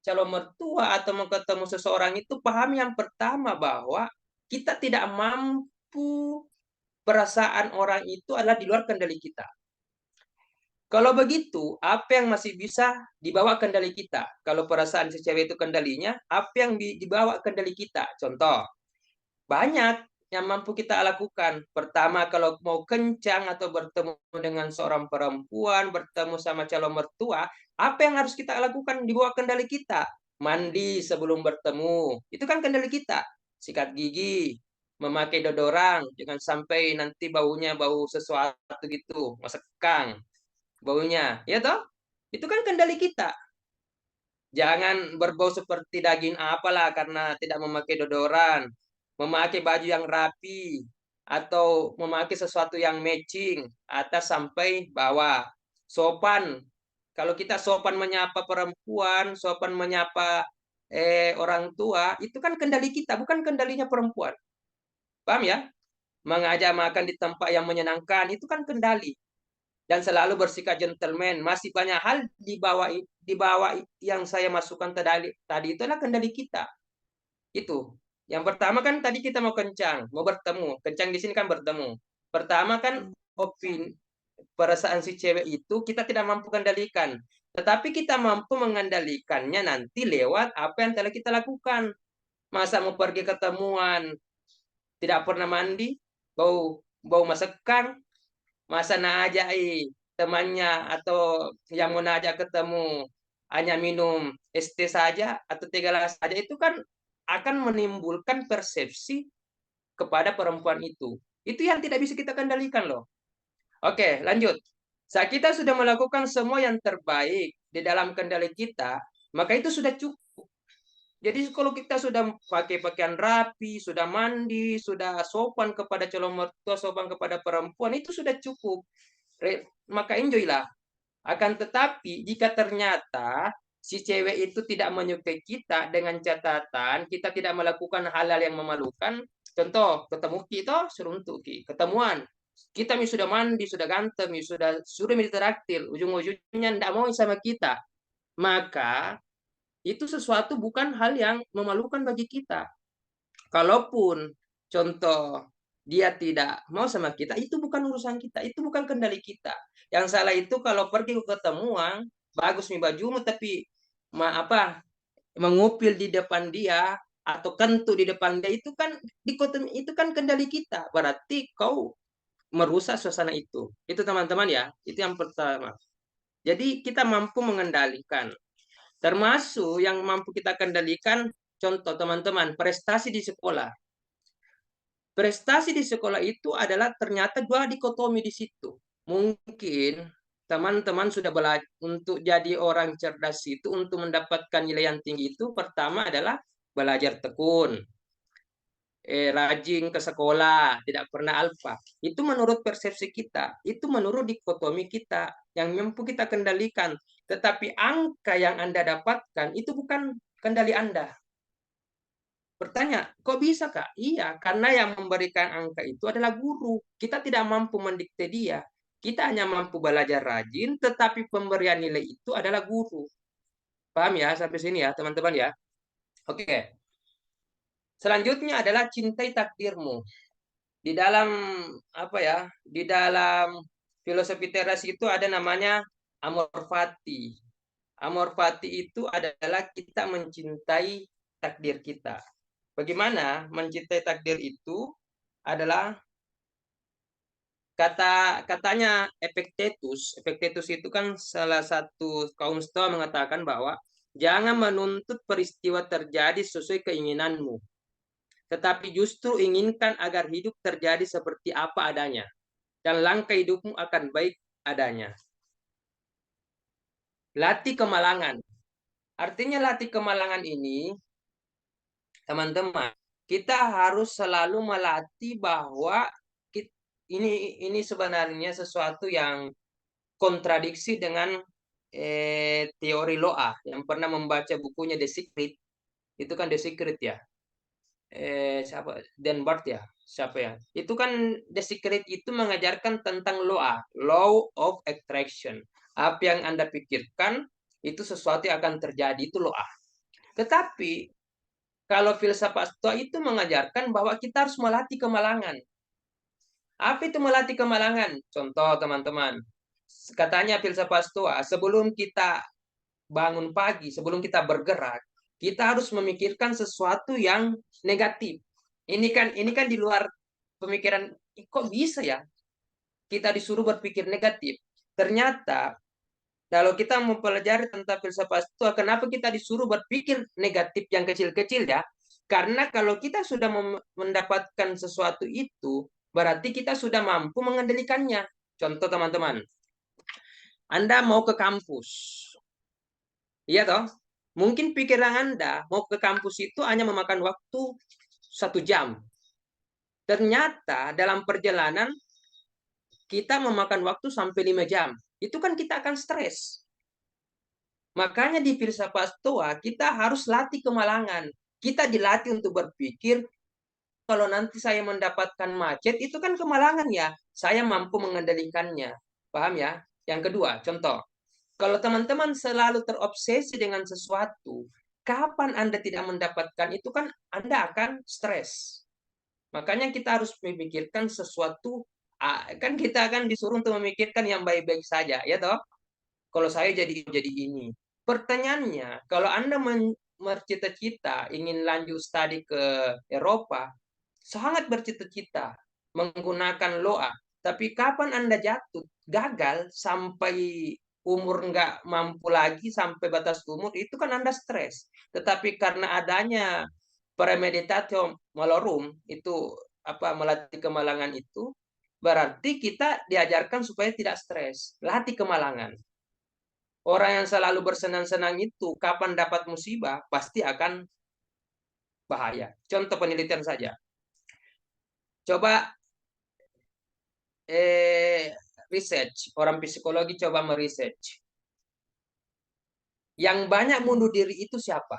calon mertua atau mau ketemu seseorang itu paham yang pertama bahwa kita tidak mampu, perasaan orang itu adalah di luar kendali kita. Kalau begitu, apa yang masih bisa dibawa kendali kita? Kalau perasaan si cewek itu kendalinya, apa yang dibawa kendali kita? Contoh, banyak yang mampu kita lakukan. Pertama, kalau mau kencang atau bertemu dengan seorang perempuan, bertemu sama calon mertua, apa yang harus kita lakukan di bawah kendali kita? Mandi sebelum bertemu. Itu kan kendali kita. Sikat gigi, memakai deodoran, jangan sampai nanti baunya bau sesuatu gitu, sekang baunya. Ya toh? Itu kan kendali kita. Jangan berbau seperti daging apalah karena tidak memakai deodoran, memakai baju yang rapi, atau memakai sesuatu yang matching atas sampai bawah. Sopan. Kalau kita sopan menyapa perempuan, sopan menyapa orang tua, itu kan kendali kita, bukan kendalinya perempuan. Paham ya? Mengajak makan di tempat yang menyenangkan, itu kan kendali. Dan selalu bersikap gentleman. Masih banyak hal di bawah yang saya masukkan tadi itu adalah kendali kita. Itu. Yang pertama kan tadi kita mau kencang, mau bertemu. Kencang di sini kan bertemu. Pertama kan opini perasaan si cewek itu kita tidak mampu kendalikan. Tetapi kita mampu mengendalikannya nanti lewat apa yang telah kita lakukan. Masa mau pergi ketemuan, tidak pernah mandi, bau masakan, masa nak ajak temannya atau yang mau ajak ketemu hanya minum es teh saja atau teh gelas saja, itu kan akan menimbulkan persepsi kepada perempuan itu. Itu yang tidak bisa kita kendalikan loh. Oke, lanjut. Saat kita sudah melakukan semua yang terbaik di dalam kendali kita, maka itu sudah cukup. Jadi kalau kita sudah pakai pakaian rapi, sudah mandi, sudah sopan kepada calon mertua, sopan kepada perempuan, itu sudah cukup. Maka enjoy lah. Akan tetapi jika ternyata si cewek itu tidak menyukai kita dengan catatan kita tidak melakukan hal-hal yang memalukan, contoh ketemu kita suruh untuk ketemuan, kita sudah mandi, sudah ganteng, sudah interaktif, ujung-ujungnya tidak mau sama kita, maka itu sesuatu bukan hal yang memalukan bagi kita. Kalaupun contoh dia tidak mau sama kita, itu bukan urusan kita, itu bukan kendali kita. Yang salah itu kalau pergi ke ketemuan, bagus nih bajumu, tapi mengupil di depan dia atau kentut di depan dia, itu kan kendali kita. Berarti kau merusak suasana itu. Itu teman-teman ya, itu yang pertama. Jadi kita mampu mengendalikan. Termasuk yang mampu kita kendalikan, contoh teman-teman, prestasi di sekolah. Prestasi di sekolah itu adalah ternyata dua dikotomi di situ. Mungkin teman-teman sudah belajar untuk jadi orang cerdas itu, untuk mendapatkan nilai yang tinggi itu, pertama adalah belajar tekun, rajin ke sekolah, tidak pernah alfa. Itu menurut persepsi kita, itu menurut dikotomi kita yang mampu kita kendalikan. Tetapi angka yang Anda dapatkan itu bukan kendali Anda. Bertanya, kok bisa Kak? Iya, karena yang memberikan angka itu adalah guru. Kita tidak mampu mendikte dia. Kita hanya mampu belajar rajin, tetapi pemberian nilai itu adalah guru. Paham ya sampai sini ya teman-teman ya? Oke. Selanjutnya adalah cintai takdirmu. Di dalam apa ya? Di dalam filosofi teras itu ada namanya amor fati. Amor fati itu adalah kita mencintai takdir kita. Bagaimana mencintai takdir itu adalah katanya Epictetus. Epictetus itu kan salah satu kaum Stoa mengatakan bahwa jangan menuntut peristiwa terjadi sesuai keinginanmu, tetapi justru inginkan agar hidup terjadi seperti apa adanya, dan langkah hidupmu akan baik adanya. Latih kemalangan. Artinya latih kemalangan ini, teman-teman, kita harus selalu melatih bahwa ini sebenarnya sesuatu yang kontradiksi dengan teori Loa. Yang pernah membaca bukunya The Secret, itu kan The Secret ya. Siapa? Dan Bart ya, siapa ya? Itu kan The Secret itu mengajarkan tentang Loa, Law of Attraction. Apa yang Anda pikirkan itu sesuatu yang akan terjadi, itu Loa. Tetapi kalau filsafat Stoa itu mengajarkan bahwa kita harus melatih kemalangan. Apa itu melatih kemalangan? Contoh teman-teman, katanya filsafat Stoa, sebelum kita bangun pagi, sebelum kita bergerak, kita harus memikirkan sesuatu yang negatif. Ini kan di luar pemikiran, kok bisa ya kita disuruh berpikir negatif? Ternyata kalau kita mempelajari tentang filsafat Stoa, kenapa kita disuruh berpikir negatif yang kecil-kecil ya? Karena kalau kita sudah mendapatkan sesuatu itu, berarti kita sudah mampu mengendalikannya. Contoh teman-teman, Anda mau ke kampus. Iya toh? Mungkin pikiran Anda mau ke kampus itu hanya memakan waktu 1 jam. Ternyata dalam perjalanan kita memakan waktu sampai 5 jam. Itu kan kita akan stres. Makanya di filsafat Stoa kita harus latih kemalangan. Kita dilatih untuk berpikir, kalau nanti saya mendapatkan macet, itu kan kemalangan ya. Saya mampu mengendalikannya. Paham ya? Yang kedua, contoh. Kalau teman-teman selalu terobsesi dengan sesuatu, kapan Anda tidak mendapatkan itu kan Anda akan stres. Makanya kita harus memikirkan sesuatu, kan kita akan disuruh untuk memikirkan yang baik-baik saja, ya toh? Kalau saya jadi ini. Pertanyaannya, kalau Anda bercita-cita ingin lanjut studi ke Eropa, sangat bercita-cita menggunakan LOA, tapi kapan Anda jatuh, gagal sampai umur nggak mampu lagi sampai batas umur, itu kan Anda stres. Tetapi karena adanya premeditatio malorum, itu apa, melatih kemalangan itu, berarti kita diajarkan supaya tidak stres, latih kemalangan. Orang yang selalu bersenang-senang itu, kapan dapat musibah, pasti akan bahaya. Contoh penelitian saja. Coba research, orang psikologi coba meresearch. Yang banyak bunuh diri itu siapa?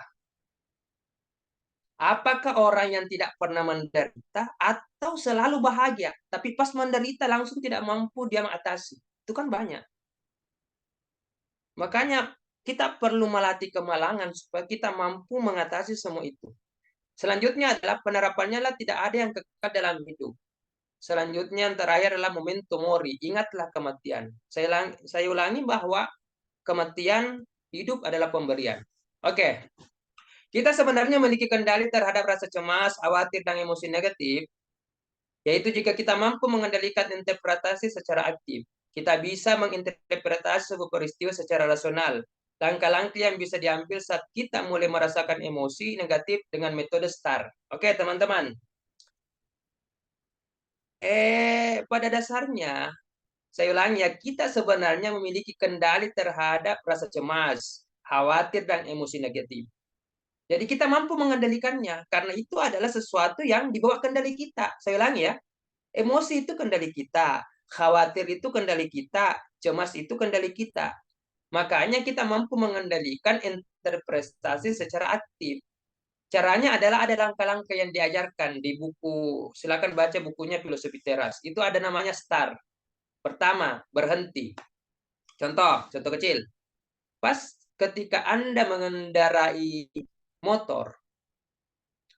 Apakah orang yang tidak pernah menderita atau selalu bahagia, tapi pas menderita langsung tidak mampu dia mengatasi? Itu kan banyak. Makanya kita perlu melatih kemalangan supaya kita mampu mengatasi semua itu. Selanjutnya adalah penerapannya lah tidak ada yang kekal dalam hidup. Selanjutnya yang terakhir adalah memento mori. Ingatlah kematian. Saya ulangi bahwa kematian hidup adalah pemberian. Oke. Kita sebenarnya memiliki kendali terhadap rasa cemas, khawatir, dan emosi negatif, yaitu jika kita mampu mengendalikan interpretasi secara aktif. Kita bisa menginterpretasi sebuah peristiwa secara rasional. Langkah-langkah yang bisa diambil saat kita mulai merasakan emosi negatif dengan metode STAR. Oke, teman-teman. Pada dasarnya, saya ulangi ya, kita sebenarnya memiliki kendali terhadap rasa cemas, khawatir, dan emosi negatif. Jadi kita mampu mengendalikannya, karena itu adalah sesuatu yang dibawa kendali kita. Saya ulangi ya, emosi itu kendali kita, khawatir itu kendali kita, cemas itu kendali kita. Makanya kita mampu mengendalikan interpretasi secara aktif. Caranya adalah ada langkah-langkah yang diajarkan di buku. Silakan baca bukunya Filosofi Teras. Itu ada namanya STAR. Pertama, berhenti. Contoh kecil. Pas ketika Anda mengendarai motor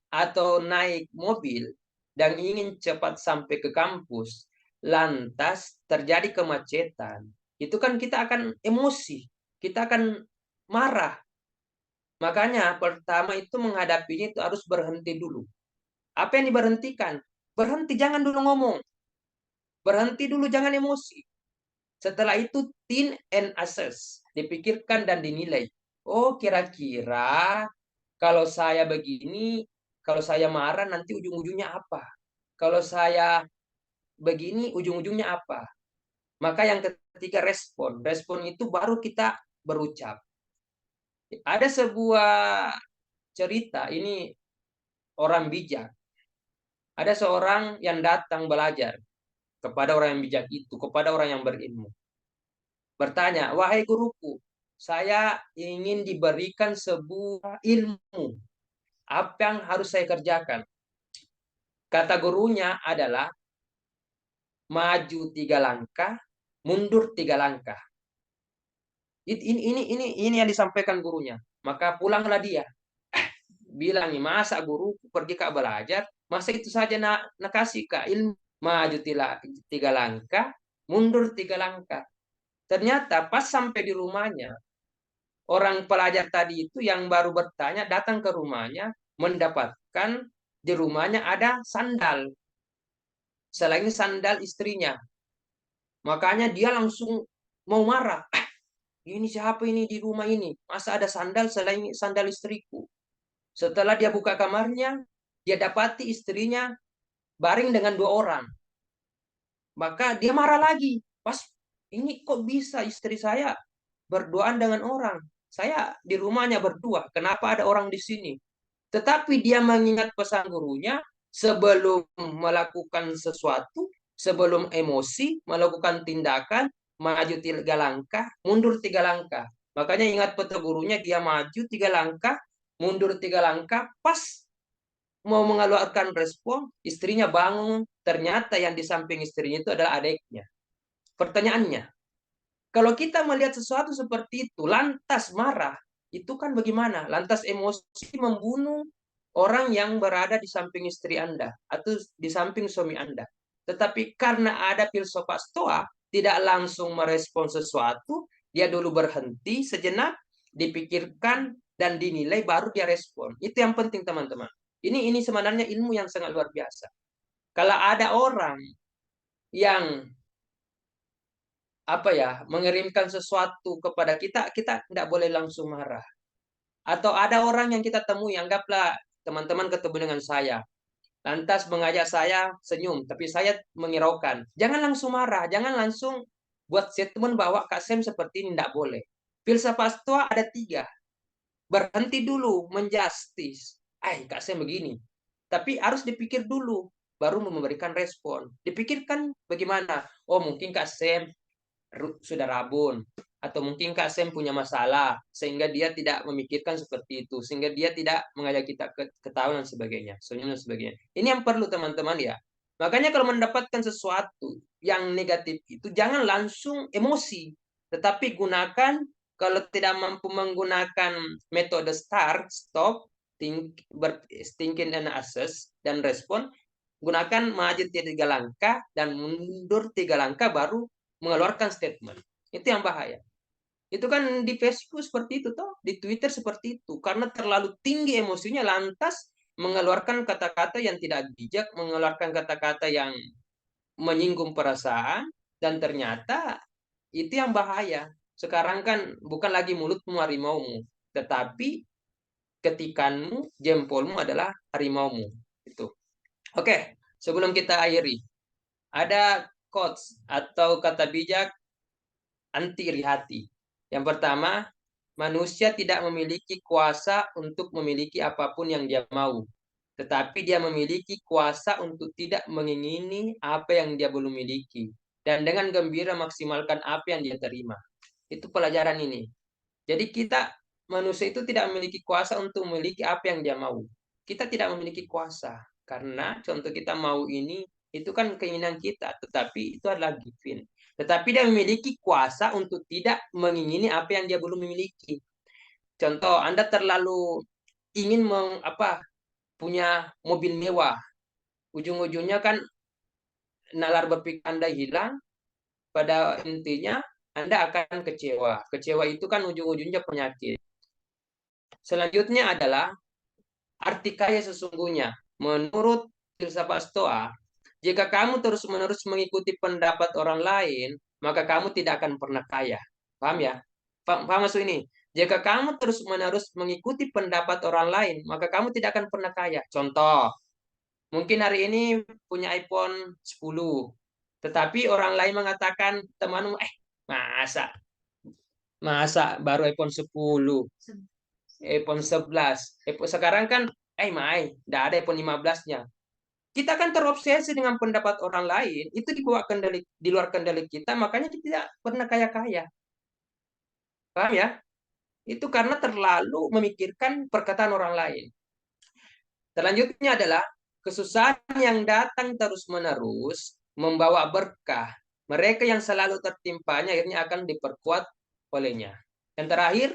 atau naik mobil dan ingin cepat sampai ke kampus, lantas terjadi kemacetan, itu kan kita akan emosi, kita akan marah. Makanya pertama itu menghadapinya itu harus berhenti dulu. Apa yang diberhentikan? Berhenti, jangan dulu ngomong. Berhenti dulu, jangan emosi. Setelah itu think and assess, dipikirkan dan dinilai. Oh, kira-kira kalau saya begini, kalau saya marah nanti ujung-ujungnya apa? Kalau saya begini ujung-ujungnya apa? Maka yang ketiga respon. Respon itu baru kita berucap. Ada sebuah cerita, ini orang bijak. Ada seorang yang datang belajar kepada orang yang bijak itu, kepada orang yang berilmu. Bertanya, wahai guruku, saya ingin diberikan sebuah ilmu. Apa yang harus saya kerjakan? Kata gurunya adalah maju 3 langkah, mundur 3 langkah. Ini yang disampaikan gurunya. Maka pulanglah dia. Bilang, masa guru pergi kak belajar, masa itu saja nak kasih kak ilmu. Maju 3 langkah, mundur 3 langkah. Ternyata pas sampai di rumahnya, orang pelajar tadi itu yang baru bertanya datang ke rumahnya, mendapatkan di rumahnya ada sandal. Selain sandal istrinya. Makanya dia langsung mau marah. Ini siapa ini di rumah ini? Masa ada sandal selain sandal istriku? Setelah dia buka kamarnya, dia dapati istrinya baring dengan 2 orang. Maka dia marah lagi. Pas ini kok bisa istri saya berduaan dengan orang? Saya di rumahnya berdua. Kenapa ada orang di sini? Tetapi dia mengingat pesan gurunya, sebelum melakukan sesuatu, sebelum emosi, melakukan tindakan, maju 3 langkah, mundur 3 langkah. Makanya ingat pesan gurunya, dia maju 3 langkah, mundur 3 langkah, pas mau mengeluarkan respon, istrinya bangun. Ternyata yang di samping istrinya itu adalah adiknya. Pertanyaannya, kalau kita melihat sesuatu seperti itu, lantas marah, itu kan bagaimana? Lantas emosi membunuh orang yang berada di samping istri Anda atau di samping suami Anda. Tetapi karena ada filsafat Stoa, tidak langsung merespon sesuatu, dia dulu berhenti sejenak, dipikirkan dan dinilai, baru dia respon. Itu yang penting teman-teman. Ini sebenarnya ilmu yang sangat luar biasa. Kalau ada orang yang mengirimkan sesuatu kepada kita, kita tidak boleh langsung marah. Atau ada orang yang kita temui, anggaplah teman-teman ketemu dengan saya, lantas mengajak saya senyum, tapi saya mengiraukan. Jangan langsung marah, jangan langsung buat statement bahwa Kak Sem seperti ini, tidak boleh. Filsafat Stoa ada 3. Berhenti dulu, menjustis. Kak Sem begini. Tapi harus dipikir dulu, baru memberikan respon. Dipikirkan bagaimana? Oh, mungkin Kak Sem sudah rabun, atau mungkin Kak Sem punya masalah sehingga dia tidak memikirkan seperti itu, sehingga dia tidak mengajak kita ketahuan dan sebagainya, senyum dan sebagainya. Ini yang perlu teman-teman ya. Makanya kalau mendapatkan sesuatu yang negatif itu jangan langsung emosi, tetapi gunakan, kalau tidak mampu menggunakan metode start, stop, thinking and assess dan respon, gunakan maju 3 langkah dan mundur 3 langkah baru mengeluarkan statement. Itu yang bahaya. Itu kan di Facebook seperti itu toh, di Twitter seperti itu. Karena terlalu tinggi emosinya, lantas mengeluarkan kata-kata yang tidak bijak, mengeluarkan kata-kata yang menyinggung perasaan, dan ternyata itu yang bahaya. Sekarang kan bukan lagi mulutmu harimaumu, tetapi ketikanmu, jempolmu adalah harimaumu. Itu. Oke, sebelum kita akhiri, ada quotes atau kata bijak anti iri hati. Yang pertama, manusia tidak memiliki kuasa untuk memiliki apapun yang dia mau, tetapi dia memiliki kuasa untuk tidak mengingini apa yang dia belum miliki, dan dengan gembira maksimalkan apa yang dia terima. Itu pelajaran ini. Jadi manusia itu tidak memiliki kuasa untuk memiliki apa yang dia mau. kita tidak memiliki kuasa. Karena contoh kita mau ini, itu kan keinginan kita, tetapi itu adalah given. Tetapi dia memiliki kuasa untuk tidak mengingini apa yang dia belum memiliki. Contoh, Anda terlalu ingin punya mobil mewah. Ujung-ujungnya kan nalar berpikir Anda hilang, pada intinya Anda akan kecewa. Kecewa itu kan ujung-ujungnya penyakit. Selanjutnya adalah arti kaya sesungguhnya. Menurut filsafat Stoa, jika kamu terus-menerus mengikuti pendapat orang lain, maka kamu tidak akan pernah kaya. Paham ya? Paham maksud ini? Jika kamu terus-menerus mengikuti pendapat orang lain, maka kamu tidak akan pernah kaya. Contoh, mungkin hari ini punya iPhone 10, tetapi orang lain mengatakan, temanmu, masa masa baru iPhone 10, iPhone 11. Sekarang kan, tidak ada iPhone 15-nya. Kita kan terobsesi dengan pendapat orang lain, itu di luar kendali kita, makanya kita tidak pernah kaya-kaya. Paham ya? Itu karena terlalu memikirkan perkataan orang lain. Selanjutnya adalah kesusahan yang datang terus-menerus membawa berkah. Mereka yang selalu tertimpanya akhirnya akan diperkuat olehnya. Yang terakhir,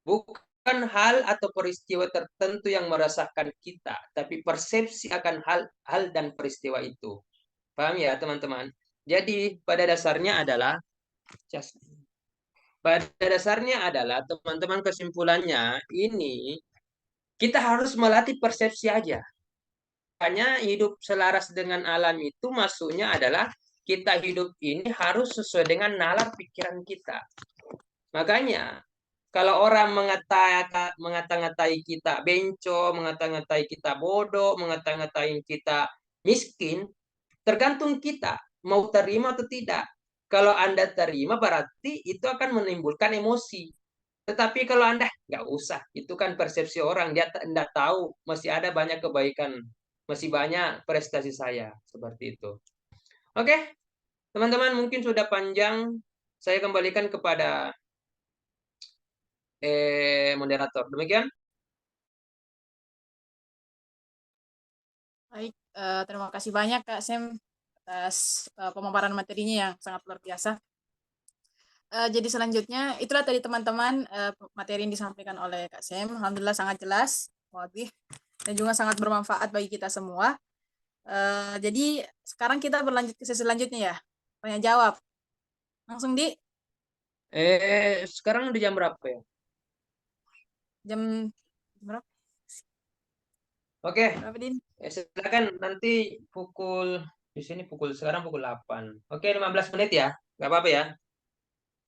bukan hal atau peristiwa tertentu yang merasakan kita, tapi persepsi akan hal dan peristiwa itu. Paham ya, teman-teman? Jadi, pada dasarnya adalah teman-teman, kesimpulannya ini kita harus melatih persepsi aja. Hanya hidup selaras dengan alam itu maksudnya adalah kita hidup ini harus sesuai dengan nalar pikiran kita. Makanya kalau orang mengata-ngatai kita benco, mengata-ngatai kita bodoh, mengata-ngatai kita miskin, tergantung kita mau terima atau tidak. Kalau Anda terima berarti itu akan menimbulkan emosi. Tetapi kalau Anda nggak usah, itu kan persepsi orang, dia tidak tahu masih ada banyak kebaikan, masih banyak prestasi saya, seperti itu. Oke, teman-teman, mungkin sudah panjang, saya kembalikan kepada moderator. Demikian. Baik, terima kasih banyak Kak Sem atas pemaparan materinya yang sangat luar biasa. Jadi selanjutnya, itulah tadi teman-teman materi yang disampaikan oleh Kak Sem. Alhamdulillah sangat jelas, wadih, dan juga sangat bermanfaat bagi kita semua. Jadi sekarang kita berlanjut ke sesi selanjutnya ya, tanya jawab. Langsung di Sekarang udah jam berapa ya? jam berapa? Oke, Berapa Din? silakan nanti di sini sekarang pukul 8. Oke, 15 menit ya. Nggak apa-apa ya.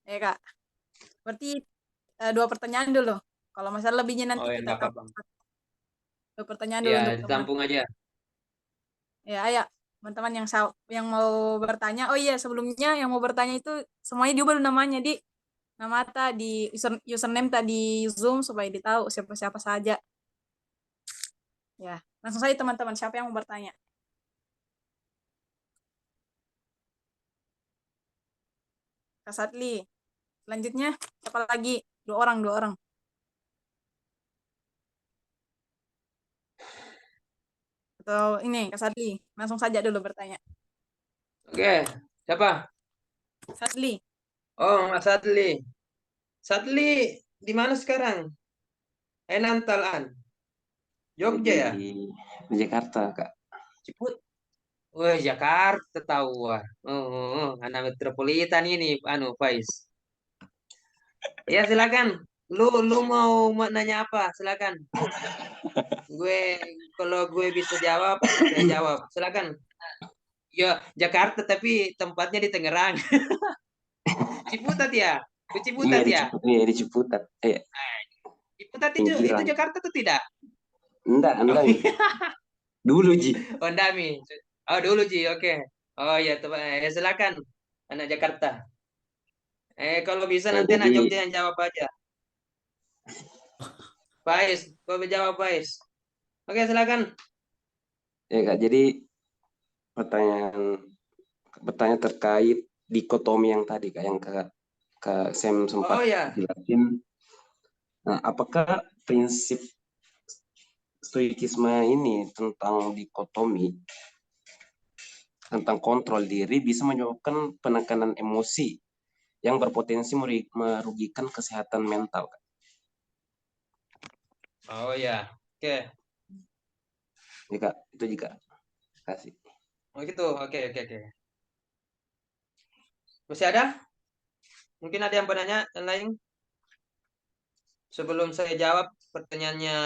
Kak, berarti 2 pertanyaan dulu. Kalau masalah lebihnya nanti Oh ya, kita nggak apa-apa. 2 pertanyaan dulu Ya, untuk teman. ditampung aja. Ya, ayo teman-teman yang mau bertanya. Oh iya, sebelumnya yang mau bertanya itu semuanya diubah dulu namanya di nama di username tadi Zoom supaya ditahu siapa-siapa saja. Ya, langsung saja teman-teman, siapa yang mau bertanya? Kak Sadli. Selanjutnya siapa lagi? Dua orang. Atau ini Kak Sadli, langsung saja dulu bertanya. Oke, siapa? Sadli. Oh, Mas Sadli. Sadli, di mana sekarang? Enantalan. Jogja ya? Di Jakarta, Kak. Ciput. Wah, Jakarta tahu. Anak metropolitan ini, Faiz. Ya, silakan. Lu mau nanya apa? Silakan. Kalau gue bisa jawab, saya jawab. Silakan. Ya, Jakarta tapi tempatnya di Tangerang. Ciputat ya? Ciputat ya? Iya, di Ciputat. Ciputat itu Jakarta atau tidak? Enggak. Dulu, Ji. Oh, enggak, Mi. Oh, dulu, Ji. Oke. Oh, ya, silakan. Anak Jakarta. Kalau bisa nanti anak Jogja yang jawab aja. Faiz, kau jawab Faiz. Oke, silakan. Ya, Kak. Jadi pertanyaan terkait dikotomi yang tadi, Kak, yang Kak Sam sempat jelasin. Nah, apakah prinsip stoikisme ini tentang dikotomi, tentang kontrol diri bisa menyebabkan penekanan emosi yang berpotensi merugikan kesehatan mental. Oh ya, oke. Jika itu jika kasih. Oh gitu, oke. Masih ada? Mungkin ada yang penanya yang lain? Sebelum saya jawab pertanyaannya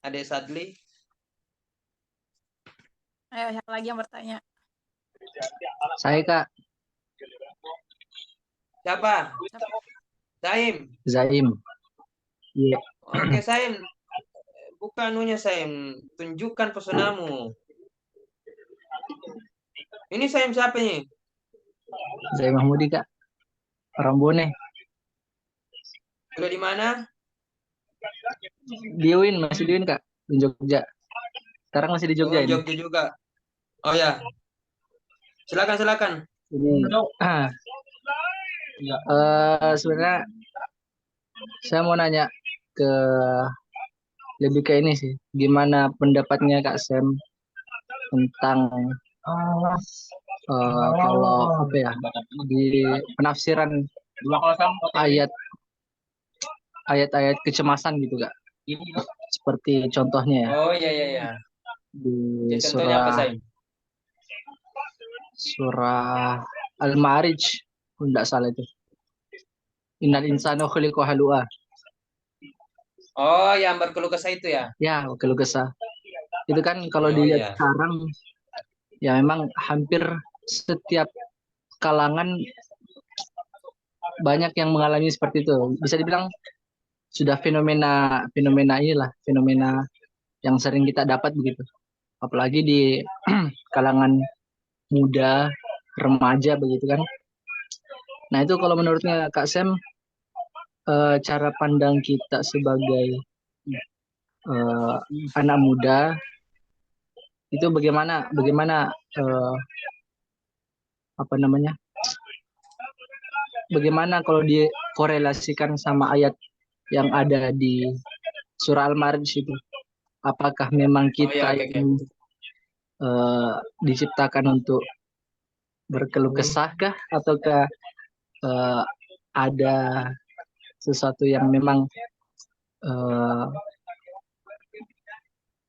Adik Sadli. Ayo, siapa lagi yang bertanya? Saya Kak, Siapa? Siapa? Saim. Zaim. Iya. Oke, Saim. Bukan anunya Saim. Tunjukkan pesonamu. Ini Saim siapa nih? Zaim Mahmudi Kak. Orang Bone. Udah di mana? Di UIN, masih di UIN Kak. Di Jogja. Sekarang masih di Jogja Oh, ini. Jogja juga. Oh ya. Silakan. Ini. Sebenarnya saya mau nanya ke lebih ke ini sih. Gimana pendapatnya Kak Sam tentang kalau apa ya di penafsiran ayat ayat-ayat kecemasan gitu Kak. Seperti contohnya ya Oh iya. di Contohnya apa, Saim? surah Al-Ma'arij, kalau tidak salah itu. Innal insana khuliqa halu'a. Oh, yang berkeluh kesah itu ya? Ya, keluh kesah. Itu kan kalau Oh dilihat iya. sekarang ya memang hampir setiap kalangan banyak yang mengalami seperti itu. Bisa dibilang sudah fenomena inilah, fenomena yang sering kita dapat begitu. Apalagi di kalangan muda, remaja begitu kan. Nah, itu kalau menurutnya Kak Sam, cara pandang kita sebagai anak muda itu bagaimana apa namanya? Bagaimana kalau dikorelasikan sama ayat yang ada di surah Al-Ma'arij itu? Apakah memang Oh iya, kita oke. ini diciptakan untuk berkeluh kesah kah, ataukah ada sesuatu yang memang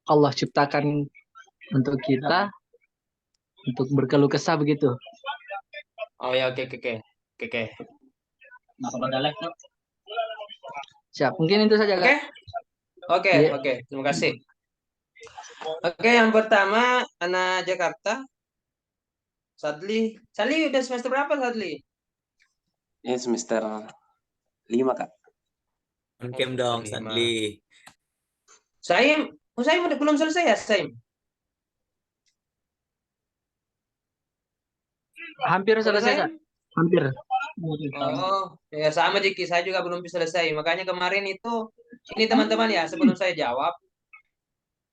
Allah ciptakan untuk kita untuk berkeluh kesah begitu? Oh ya, oke. Siap, mungkin itu saja Kak. Iya. Oke. Terima kasih. Oke, yang pertama anak Jakarta. Sadli udah semester berapa, Sadli? Ini semester 5 Kak. On cam dong, Lima. Sadli. Saim belum selesai ya, Saim? Hampir selesai Kak. Hampir. Oh, ya sama Jiki, saya juga belum bisa selesai. Makanya kemarin itu, ini teman-teman ya, sebelum saya jawab,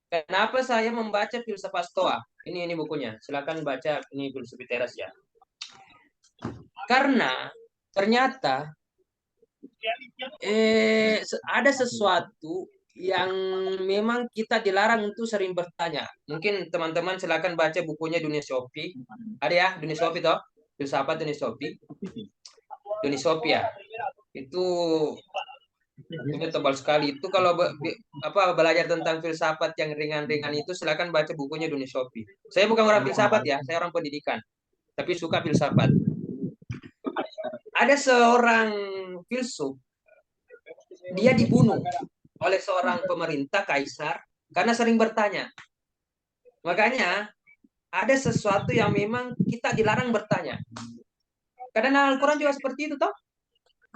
kenapa saya membaca filsafat Stoa? Ini bukunya. Silakan baca ini filsafat teras ya. Karena ternyata ada sesuatu yang memang kita dilarang untuk sering bertanya. Mungkin teman-teman silakan baca bukunya Dunia Sophie. Ada ya, Dunia Sophie toh? Filsafat Dunia Sophie. Dunia Sophie ya. Itu tebal sekali. Itu kalau belajar tentang filsafat yang ringan-ringan itu silakan baca bukunya Dunia Sophie. Saya bukan orang filsafat ya, saya orang pendidikan. Tapi suka filsafat. Ada seorang filsuf, dia dibunuh oleh seorang pemerintah kaisar karena sering bertanya. Makanya ada sesuatu yang memang kita dilarang bertanya. Karena Al-Quran juga seperti itu toh.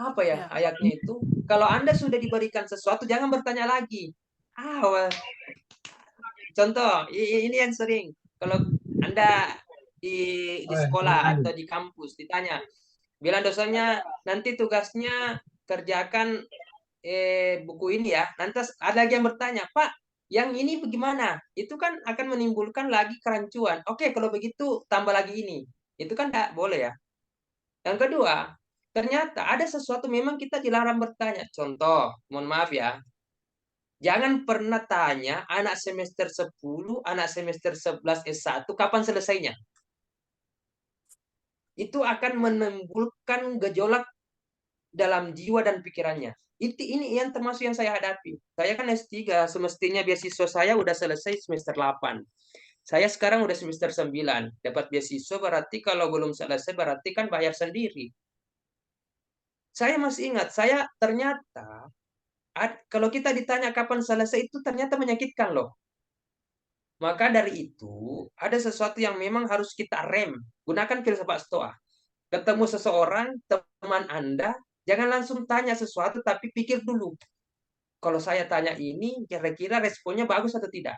Apa ya ayatnya itu? Kalau Anda sudah diberikan sesuatu, jangan bertanya lagi. Contoh, ini yang sering. Kalau Anda di sekolah atau di kampus ditanya, bilang dosennya nanti tugasnya kerjakan buku ini ya. Nanti ada lagi yang bertanya, Pak, yang ini bagaimana? Itu kan akan menimbulkan lagi kerancuan. Oke, kalau begitu tambah lagi ini. Itu kan tidak boleh ya. Yang kedua, ternyata ada sesuatu memang kita dilarang bertanya. Contoh, mohon maaf ya. Jangan pernah tanya anak semester 10, anak semester 11 S1 kapan selesainya. Itu akan menimbulkan gejolak dalam jiwa dan pikirannya. Ini yang termasuk yang saya hadapi. Saya kan S3, semestinya beasiswa saya udah selesai semester 8. Saya sekarang udah semester 9. Dapat beasiswa berarti kalau belum selesai berarti kan bayar sendiri. Saya masih ingat, saya ternyata kalau kita ditanya kapan selesai itu ternyata menyakitkan loh. Maka dari itu, ada sesuatu yang memang harus kita rem. Gunakan filsafat Stoa. Ketemu seseorang, teman Anda, jangan langsung tanya sesuatu, tapi pikir dulu. Kalau saya tanya ini, kira-kira responnya bagus atau tidak?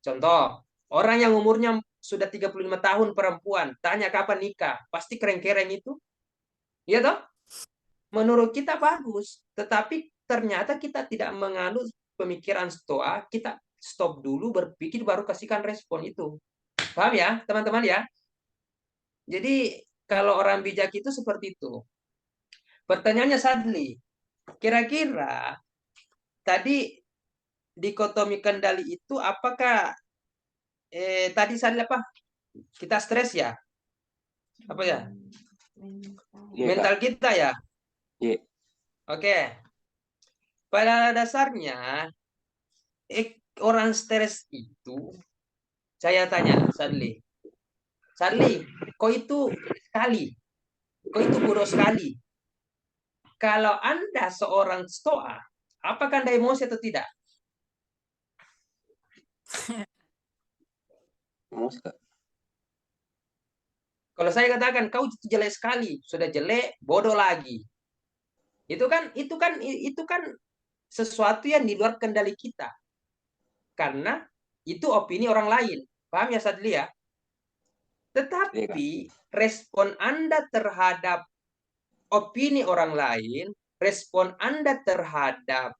Contoh, orang yang umurnya sudah 35 tahun perempuan, tanya kapan nikah, pasti keren-keren itu. Iya toh? Menurut kita bagus, tetapi ternyata kita tidak menganut pemikiran Stoa, kita stop dulu, berpikir, baru kasihkan respon itu. Paham ya, teman-teman ya? Jadi, kalau orang bijak itu seperti itu. Pertanyaannya, Sadli, kira-kira tadi dikotomi kendali itu apakah tadi Sadli apa? Kita stres ya? Apa ya? Iya, Mental Kak. kita ya? Iya. Oke. Pada dasarnya, orang stres itu, saya tanya, Sadli, kok itu sekali? Kok itu bodoh sekali? Kalau Anda seorang stoa, apakah Anda emosi atau tidak? Emosi, Kak. Kalau saya katakan kau itu jelek sekali, sudah jelek, bodoh lagi. Itu kan sesuatu yang di luar kendali kita. Karena itu opini orang lain. Paham ya, Sadli ya? Iya, Kak. Tetapi respon Anda terhadap opini orang lain, respon Anda terhadap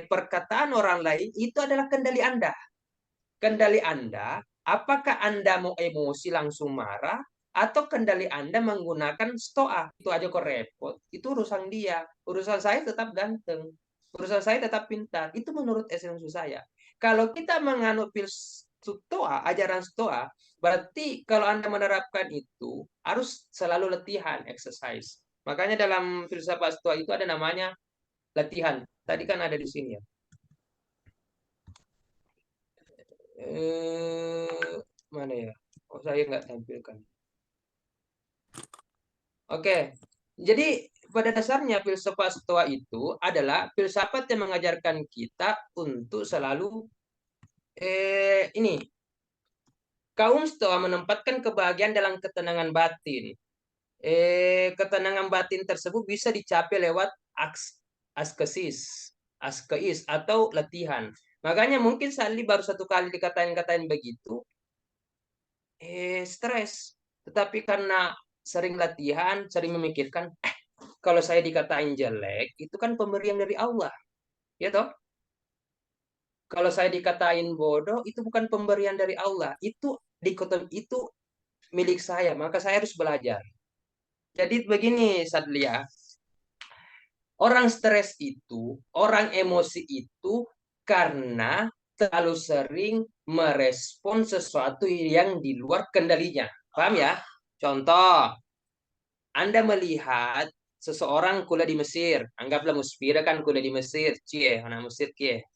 perkataan orang lain itu adalah kendali Anda. Kendali Anda, apakah Anda mau emosi langsung marah atau kendali Anda menggunakan stoa? Itu aja kok repot. Itu urusan dia. Urusan saya tetap ganteng. Urusan saya tetap pintar. Itu menurut esensi saya. Kalau kita menganut stoa, ajaran stoa, berarti kalau Anda menerapkan itu harus selalu latihan, exercise. Makanya dalam filsafat stoa itu ada namanya latihan. Tadi kan ada di sini ya. Mana ya? Kok saya nggak tampilkan? Oke, jadi pada dasarnya filsafat Stoa itu adalah filsafat yang mengajarkan kita untuk selalu ini kaum Stoa menempatkan kebahagiaan dalam ketenangan batin. Ketenangan batin tersebut bisa dicapai lewat askeis atau latihan. Makanya mungkin Sally baru satu kali dikatain begitu, stres. Tetapi karena sering latihan, sering memikirkan, kalau saya dikatain jelek, itu kan pemberian dari Allah. Ya toh? Kalau saya dikatain bodoh, itu bukan pemberian dari Allah. Itu milik saya, maka saya harus belajar. Jadi begini, Sadlia. Orang stres itu, orang emosi itu karena terlalu sering merespon sesuatu yang di luar kendalinya. Paham ya? Contoh, Anda melihat seseorang kuliah di Mesir. Anggaplah Muspira kan kuliah di Mesir. Cie, anak Mesir, cie.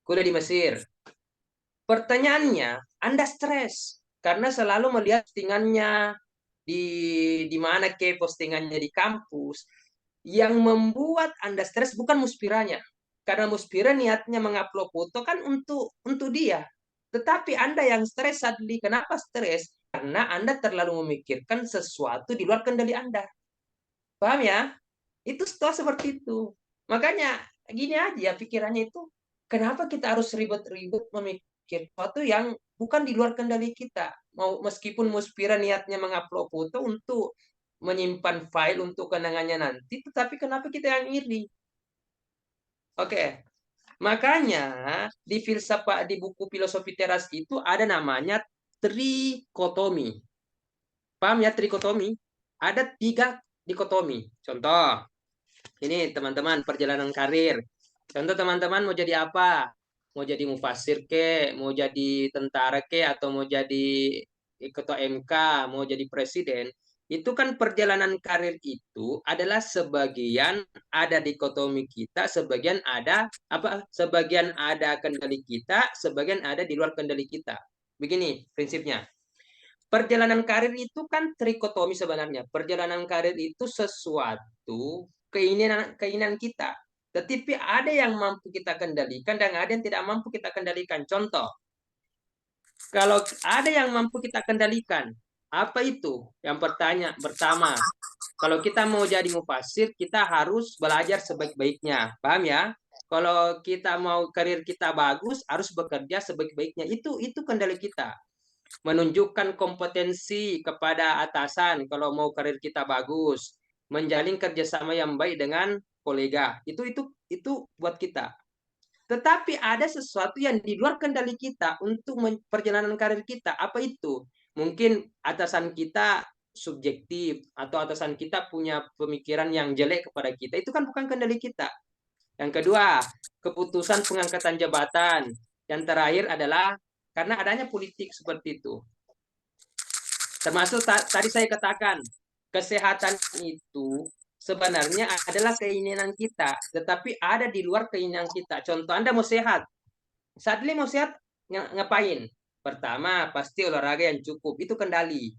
Kuliah di Mesir. Pertanyaannya, Anda stres karena selalu melihat postingannya di mana ke postingannya di kampus. Yang membuat Anda stres bukan Muspiranya. Karena Muspira niatnya mengupload foto kan untuk dia. Tetapi Anda yang stres, Sadli. Kenapa stres? Karena Anda terlalu memikirkan sesuatu di luar kendali Anda. Paham ya? Itu Stoa seperti itu. Makanya gini aja pikirannya itu, kenapa kita harus ribet-ribet memikir sesuatu yang bukan di luar kendali kita. Meskipun Muspira niatnya mengupload foto untuk menyimpan file untuk kenangannya nanti, tetapi kenapa kita yang iri? Oke. Makanya di buku filosofi teras itu ada namanya trikotomi. Paham ya trikotomi? Ada 3 dikotomi. Contoh, ini teman-teman perjalanan karir. Contoh teman-teman mau jadi apa? Mau jadi mufasir ke, mau jadi tentara ke, atau mau jadi ketua MK, mau jadi presiden. Itu kan perjalanan karir itu adalah sebagian ada dikotomi kita, sebagian ada apa? Sebagian ada kendali kita, sebagian ada di luar kendali kita. Begini prinsipnya. Perjalanan karir itu kan trikotomi sebenarnya. Perjalanan karir itu sesuatu keinginan keinginan kita. Tetapi ada yang mampu kita kendalikan dan ada yang tidak mampu kita kendalikan. Contoh, kalau ada yang mampu kita kendalikan, apa itu? Yang pertama, kalau kita mau jadi mufasir, kita harus belajar sebaik-baiknya. Paham ya? Kalau kita mau karir kita bagus, harus bekerja sebaik-baiknya. Itu kendali kita. Menunjukkan kompetensi kepada atasan kalau mau karir kita bagus, menjalin kerjasama yang baik dengan kolega. Itu buat kita. Tetapi ada sesuatu yang di luar kendali kita untuk perjalanan karir kita. Apa itu? Mungkin atasan kita subjektif atau atasan kita punya pemikiran yang jelek kepada kita. Itu kan bukan kendali kita. Yang kedua, keputusan pengangkatan jabatan. Yang terakhir adalah karena adanya politik seperti itu. Termasuk tadi saya katakan, kesehatan itu sebenarnya adalah keinginan kita, tetapi ada di luar keinginan kita. Contoh, Anda mau sehat. Sadly mau sehat, ngapain? Pertama, pasti olahraga yang cukup. Itu kendali.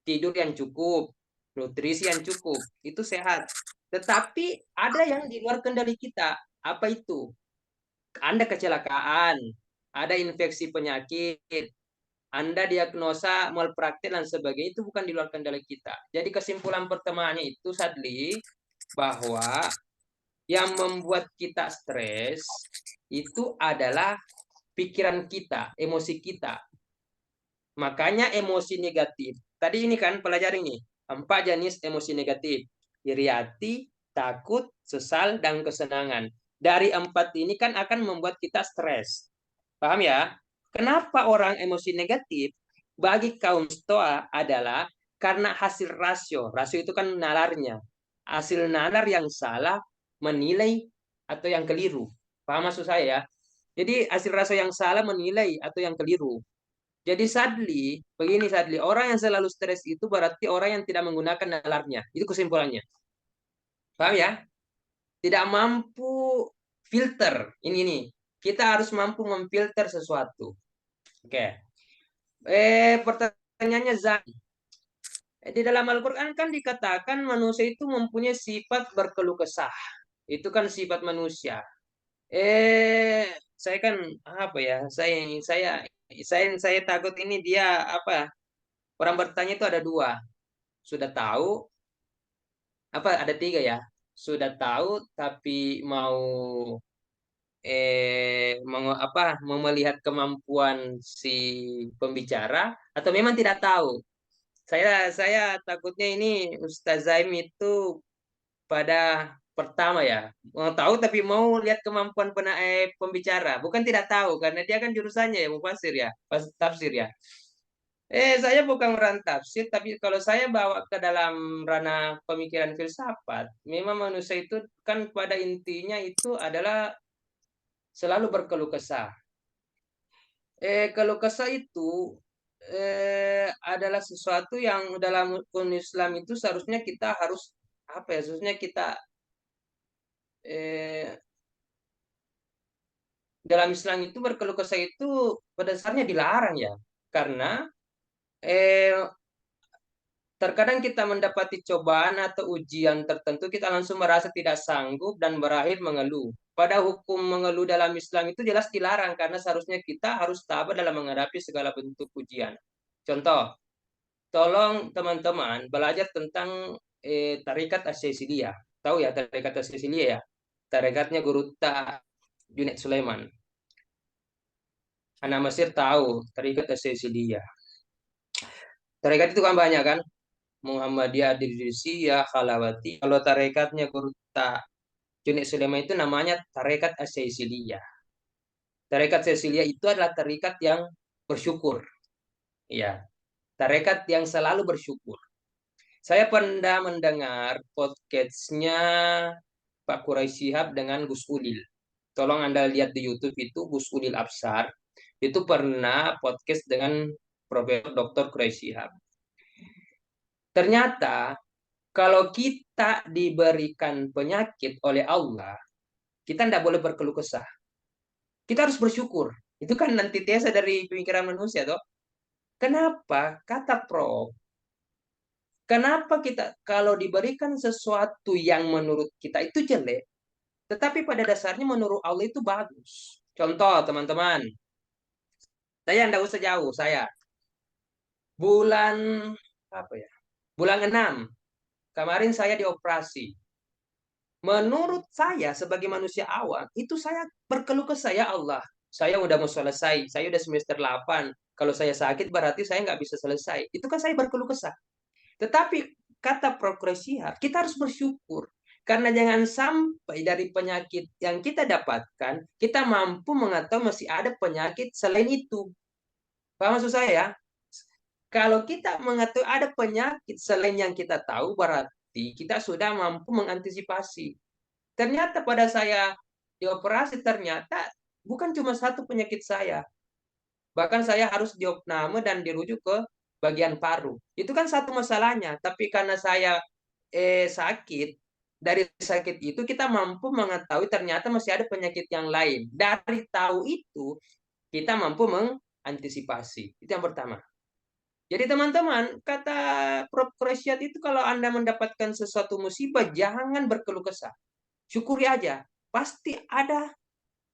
Tidur yang cukup. Nutrisi yang cukup. Itu sehat. Tetapi ada yang di luar kendali kita. Apa itu? Anda kecelakaan. Ada infeksi penyakit. Anda diagnosa malpraktek dan sebagainya, itu bukan di luar kendali kita. Jadi kesimpulan pertamanya itu sadly bahwa yang membuat kita stres itu adalah pikiran kita, emosi kita. Makanya emosi negatif. Tadi ini kan pelajari ini 4 jenis emosi negatif. Iri hati, takut, sesal, dan kesenangan. Dari 4 ini kan akan membuat kita stres. Paham ya? Kenapa orang emosi negatif? Bagi kaum Stoa adalah karena hasil rasio. Rasio itu kan nalarnya. Hasil nalar yang salah menilai atau yang keliru. Paham maksud saya ya? Jadi hasil rasio yang salah menilai atau yang keliru. Jadi sadly, begini sadly, orang yang selalu stres itu berarti orang yang tidak menggunakan nalarnya. Itu kesimpulannya. Paham ya? Tidak mampu filter. Ini. Kita harus mampu memfilter sesuatu. Oke. Pertanyaannya Zan. Di dalam Al-Quran kan dikatakan manusia itu mempunyai sifat berkeluh kesah. Itu kan sifat manusia. Saya kan apa ya? Saya takut ini dia apa? Orang bertanya itu ada 2. Sudah tahu apa? Ada 3 ya. Sudah tahu tapi mau melihat kemampuan si pembicara atau memang tidak tahu. Saya takutnya ini Ustaz Zaim itu pada pertama ya mau tahu tapi mau lihat kemampuan pembicara, bukan tidak tahu karena dia kan jurusannya ya mufasir ya, pas tafsir ya. Saya bukan ranah tafsir, tapi kalau saya bawa ke dalam ranah pemikiran filsafat, memang manusia itu kan pada intinya itu adalah selalu berkeluh kesah. Keluh kesah itu adalah sesuatu yang dalam hukum Islam itu seharusnya kita harus apa ya? Seharusnya kita eh, dalam Islam itu berkeluh kesah itu pada dasarnya dilarang ya, karena eh, terkadang kita mendapati cobaan atau ujian tertentu kita langsung merasa tidak sanggup dan berakhir mengeluh. Pada hukum mengeluh dalam Islam itu jelas dilarang karena seharusnya kita harus tabah dalam menghadapi segala bentuk ujian. Contoh, tolong teman-teman belajar tentang tarikat Asy-Syaiziliyah. Tahu ya tarikat Asy-Syaiziliyah ya? Tarikatnya Guru Ta Junaid Sulaiman. Anak Mesir tahu tarikat Asy-Syaiziliyah. Tarikat itu kan banyak kan? Muhammadiyah, Adrilusiyah, Khalawati. Kalau tarekatnya Guru Ta Junaid Sulaiman itu namanya tarekat Asy-Syaiziliyah. Tarekat Asy-Syaiziliyah itu adalah tarekat yang bersyukur. Ya, tarekat yang selalu bersyukur. Saya pernah mendengar podcastnya Pak Quraisy Shihab dengan Gus Ulil. Tolong Anda lihat di YouTube itu Gus Udil Absar itu pernah podcast dengan Profesor Dr. Quraisy Shihab. Ternyata kalau kita diberikan penyakit oleh Allah, kita tidak boleh berkeluh kesah. Kita harus bersyukur. Itu kan antitesa dari pemikiran manusia, toh. Kenapa? Kata Prof. Kenapa kita kalau diberikan sesuatu yang menurut kita itu jelek, tetapi pada dasarnya menurut Allah itu bagus. Contoh, teman-teman. Saya tidak usah jauh, saya. Bulan apa ya? Bulan 6. Kemarin saya dioperasi. Menurut saya sebagai manusia awam, itu saya berkeluh kesah, ya Allah. Saya udah mau selesai, saya udah semester 8. Kalau saya sakit berarti saya nggak bisa selesai. Itu kan saya berkeluh kesah. Tetapi kata progresif, kita harus bersyukur. Karena jangan sampai dari penyakit yang kita dapatkan, kita mampu mengetahui masih ada penyakit selain itu. Paham maksud saya ya? Kalau kita mengetahui ada penyakit selain yang kita tahu, berarti kita sudah mampu mengantisipasi. Ternyata pada saya dioperasi, ternyata bukan cuma satu penyakit saya. Bahkan saya harus diopname dan dirujuk ke bagian paru. Itu kan satu masalahnya. Tapi karena saya sakit, dari sakit itu kita mampu mengetahui ternyata masih ada penyakit yang lain. Dari tahu itu, kita mampu mengantisipasi. Itu yang pertama. Jadi teman-teman, kata Prof. Quraisyat itu kalau Anda mendapatkan sesuatu musibah, jangan berkeluh kesah. Syukuri aja. Pasti ada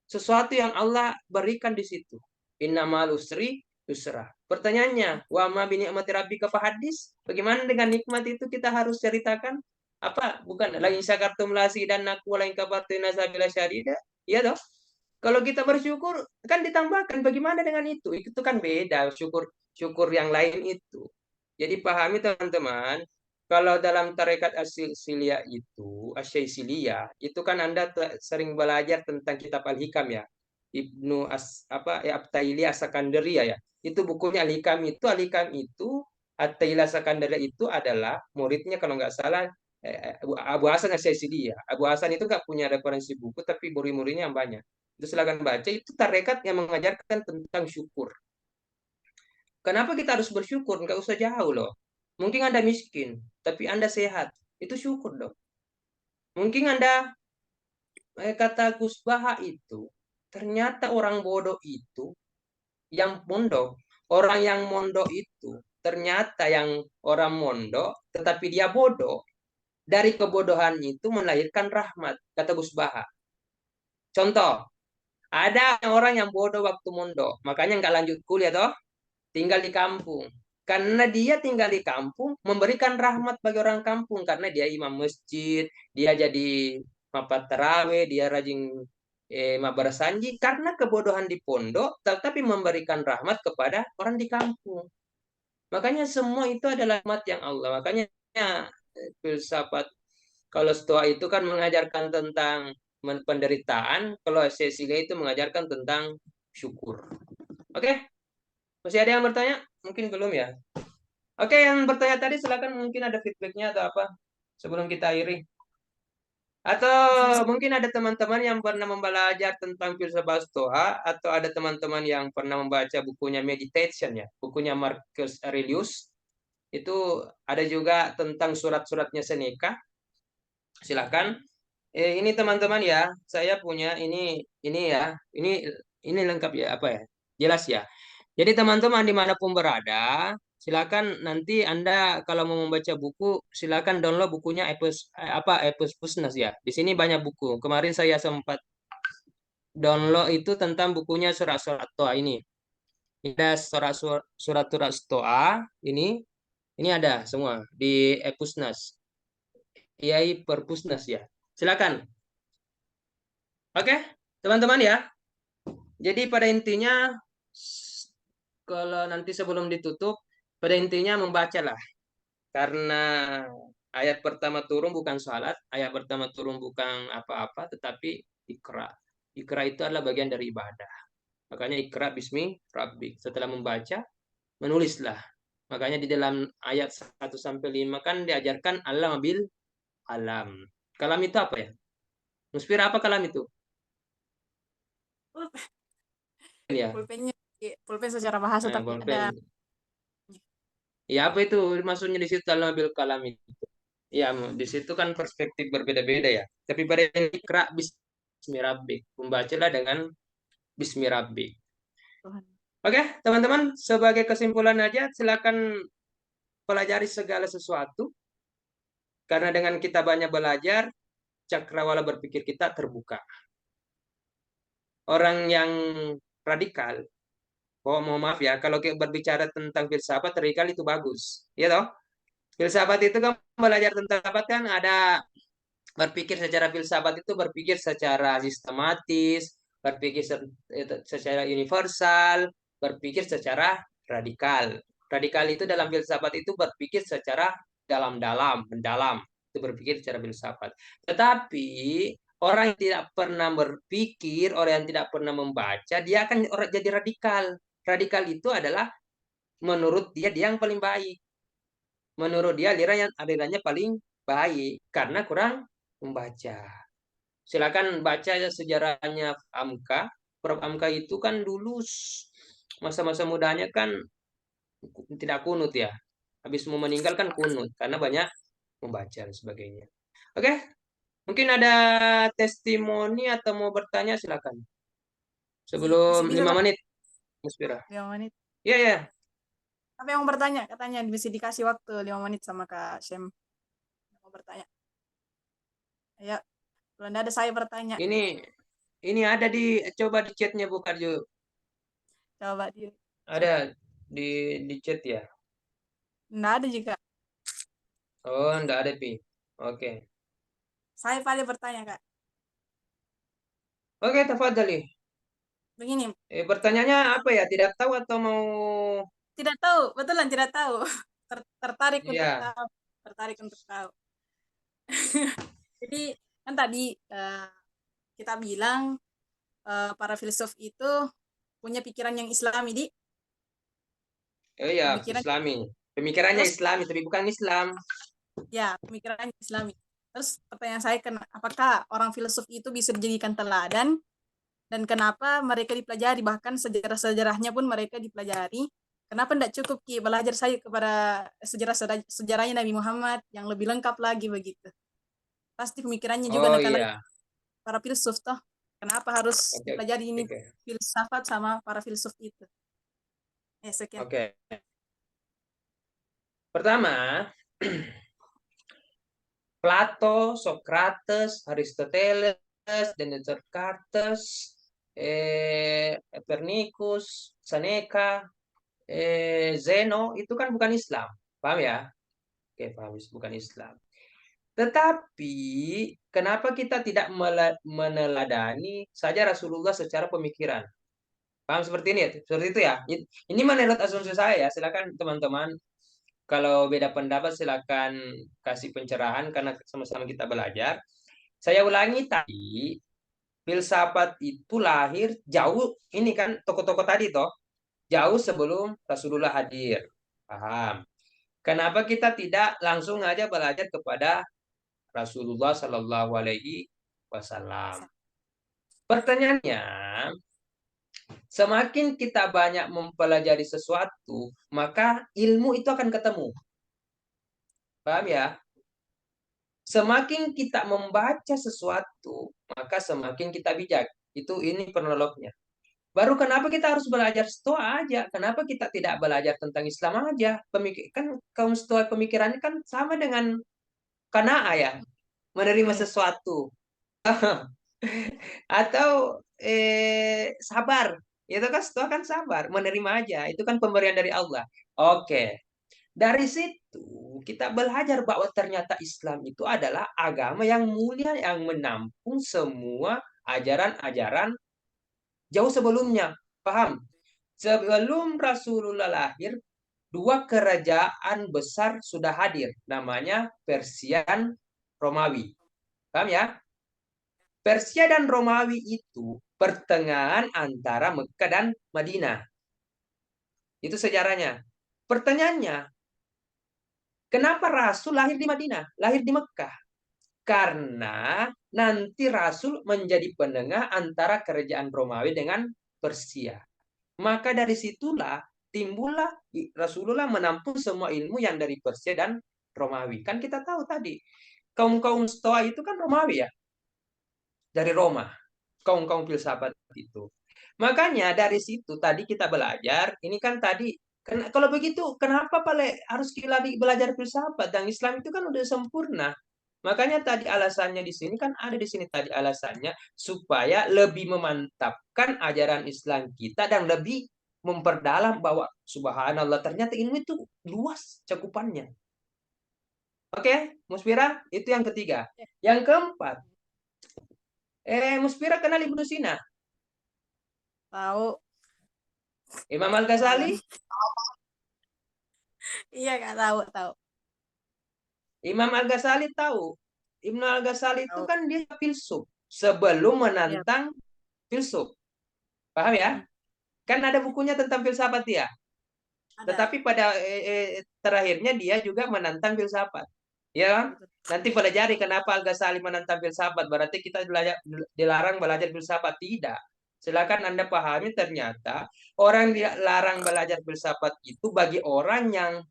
sesuatu yang Allah berikan di situ. Innamal usri yusra. Pertanyaannya, wa ma bi ni'mati rabbika fahadis? Bagaimana dengan nikmat itu kita harus ceritakan? Apa? Bukan la in syakartum la azidannakum wa la in kafartum inna syadida. Iya toh? Kalau kita bersyukur kan ditambahkan, bagaimana dengan itu? Itu kan beda, syukur yang lain itu. Jadi pahami teman-teman, kalau dalam tarekat Asy-Syilia itu kan Anda sering belajar tentang kitab Al-Hikam ya. Ibnu At-Taili As-Sakandari ya. Itu bukunya Al-Hikam itu, At-Taili As-Sakandari itu adalah muridnya kalau nggak salah Abu Hasan Asy-Syilia. Abu Hasan itu nggak punya referensi buku, tapi murid-muridnya yang banyak. Itu silakan baca, itu tarekat yang mengajarkan tentang syukur. Kenapa kita harus bersyukur? Nggak usah jauh loh. Mungkin Anda miskin, tapi Anda sehat. Itu syukur dong. Mungkin Anda, kata Gus Baha itu, ternyata orang bodoh itu, yang mondok. Orang yang mondok itu, ternyata yang orang mondok, tetapi dia bodoh. Dari kebodohan itu melahirkan rahmat, kata Gus Baha. Contoh, ada orang yang bodoh waktu mondok, makanya nggak lanjut kuliah toh, tinggal di kampung. Karena dia tinggal di kampung, memberikan rahmat bagi orang kampung. Karena dia imam masjid, dia jadi mapat taraweh, dia rajin mabar sanji. Karena kebodohan di pondok, tetapi memberikan rahmat kepada orang di kampung. Makanya semua itu adalah rahmat yang Allah. Makanya filsafat, kalau Stoa itu kan mengajarkan tentang penderitaan, kalau Cecilia itu mengajarkan tentang syukur. Oke? Masih ada yang bertanya? Mungkin belum ya. Oke, yang bertanya tadi silakan, mungkin ada feedbacknya atau apa sebelum kita akhiri. Atau mungkin ada teman-teman yang pernah belajar tentang filsafat Stoa, atau ada teman-teman yang pernah membaca bukunya Meditation ya, bukunya Marcus Aurelius. Itu ada juga tentang surat-suratnya Seneca. Silakan. Ini teman-teman ya, saya punya ini ya, ini lengkap ya, apa ya? Jelas ya. Jadi teman-teman dimanapun berada, silakan nanti Anda kalau mau membaca buku, silakan download bukunya Epos Pusnas ya. Di sini banyak buku. Kemarin saya sempat download itu tentang bukunya surat-surat Stoa ini. Ini ada surat-surat Stoa ini ada semua di Epusnas. Kiai Perpusnas ya. Silakan. Oke, teman-teman ya. Jadi pada intinya, kalau nanti sebelum ditutup, pada intinya membacalah. Karena ayat pertama turun bukan salat, ayat pertama turun bukan apa-apa, tetapi ikra. Ikra itu adalah bagian dari ibadah. Makanya ikra bismi rabbik. Setelah membaca, menulislah. Makanya di dalam ayat 1-5 kan diajarkan alam bil alam. Kalam itu apa ya? Muspira apa kalam itu? Ya, pulpen secara bahasa tapi ada pulpen. Ya apa itu maksudnya di situ dalam bil kalam itu? Ya, di situ kan perspektif berbeda-beda ya. Tapi pada yang ikra bismi rabbik, membacalah dengan bismi rabbik. Tuhan. Oke, teman-teman, sebagai kesimpulan aja, silakan pelajari segala sesuatu. Karena dengan kita banyak belajar, cakrawala berpikir kita terbuka. Orang yang radikal, oh mohon maaf ya, kalau kita berbicara tentang filsafat, radikal itu bagus. Ya toh? Filsafat itu kan belajar tentang filsafat kan ada berpikir secara filsafat itu berpikir secara sistematis, berpikir secara universal, berpikir secara radikal. Radikal itu dalam filsafat itu berpikir secara dalam-dalam, mendalam. Itu berpikir secara filsafat. Tetapi orang yang tidak pernah berpikir, orang yang tidak pernah membaca, dia akan jadi radikal. Radikal itu adalah menurut dia yang paling baik. Menurut dia alirannya paling baik karena kurang membaca. Silakan baca sejarahnya Amka. Prof. Amka itu kan dulu masa-masa mudanya kan tidak kunut ya. Habis mau meninggal kan kunut karena banyak membaca dan sebagainya. Oke, mungkin ada testimoni atau mau bertanya silakan. Masih Sebelum bisa 5 tapi menit, Muspira. 5 menit. Iya, ya. Tapi yang mau bertanya katanya bisa dikasih waktu 5 menit sama Kak Shem. Mau bertanya. Ya, kalau ada saya bertanya. Ini ada coba di chatnya buka yuk. Coba di Ada di chat ya. Nggak ada juga. Oh, enggak ada pi. Oke. Saya paling bertanya Kak. Oke, tafadhali. Begini, Pertanyaannya apa ya? Tidak tahu atau mau? tidak tahu, betulan tidak tahu. Tertarik untuk Iya. tahu. Tertarik untuk tahu. Jadi kan tadi kita bilang para filsuf itu punya pikiran yang Islami, di Oh iya, pemikiran Islami. Pemikirannya terus Islami, tapi bukan Islam. ya pemikiran Islami. Terus pertanyaan saya apakah orang filsuf itu bisa dijadikan teladan dan kenapa mereka dipelajari, bahkan sejarah-sejarahnya pun mereka dipelajari. Kenapa tidak cukup belajar saya kepada sejarahnya Nabi Muhammad yang lebih lengkap lagi begitu. Pasti pemikirannya juga Oh nakal iya. para filsuf toh. Kenapa harus Oke, dipelajari ini oke. filsafat sama para filsuf itu? Sekian. Oke. Pertama, Plato, Socrates, Aristoteles, Descartes, Copernicus, Seneca, Zeno itu kan bukan Islam, paham ya? Oke, paham, bukan Islam. Tetapi kenapa kita tidak meneladani saja Rasulullah secara pemikiran? Paham seperti ini ya? Seperti itu ya? Ini menurut asumsi saya ya. Silakan teman-teman kalau beda pendapat silakan kasih pencerahan karena sama-sama kita belajar. Saya ulangi tadi, filsafat itu lahir jauh ini kan tokoh-tokoh tadi toh, jauh sebelum Rasulullah hadir. Paham? Kenapa kita tidak langsung aja belajar kepada Rasulullah Shallallahu Alaihi Wasallam? Pertanyaannya, semakin kita banyak mempelajari sesuatu, maka ilmu itu akan ketemu. Paham ya? Semakin kita membaca sesuatu, maka semakin kita bijak. Ini penoloknya. Baru kenapa kita harus belajar Stoa aja? Kenapa kita tidak belajar tentang Islam aja? Kan kaum Stoa pemikirannya kan sama dengan Kana'a ya, menerima Iya. sesuatu. Atau sabar. Itu kan Stoa kan sabar, menerima aja. Itu kan pemberian dari Allah. Oke. Dari situ kita belajar bahwa ternyata Islam itu adalah agama yang mulia yang menampung semua ajaran-ajaran jauh sebelumnya. Paham? Sebelum Rasulullah lahir, dua kerajaan besar sudah hadir. Namanya Persia dan Romawi. Paham ya? Persia dan Romawi itu pertengahan antara Mekah dan Madinah. Itu sejarahnya. Pertanyaannya, kenapa Rasul lahir di Madinah, lahir di Mekah? Karena nanti Rasul menjadi penengah antara kerajaan Romawi dengan Persia. Maka dari situlah timbullah Rasulullah menampung semua ilmu yang dari Persia dan Romawi. Kan kita tahu tadi, kaum-kaum Stoa itu kan Romawi ya, dari Roma. Kaum-kaum filsafat itu. Makanya dari situ tadi kita belajar, ini kan tadi, kalau begitu kenapa harus lagi belajar filsafat? Dan Islam itu kan udah sempurna. Makanya tadi alasannya di sini kan ada di sini tadi alasannya supaya lebih memantapkan ajaran Islam kita dan lebih memperdalam bahwa subhanallah ternyata ilmu itu luas cakupannya. Oke, Musfira, itu yang ketiga. Yang keempat, Musfira kenal Ibnu Sina? Tahu. Imam Al-Ghazali? Iya Kak, tahu. Imam Al-Ghazali tahu. Ibnu Al-Ghazali itu Tahu. kan dia filsuf sebelum Iya. menantang filsuf. Paham ya? Kan ada bukunya tentang filsafat dia. Ada. Tetapi pada terakhirnya dia juga menantang filsafat. Ya, nanti pelajari kenapa Al-Ghazali menantang filsafat. Berarti kita dilarang belajar filsafat. Tidak. Silakan Anda pahami ternyata orang dilarang belajar filsafat itu bagi orang yang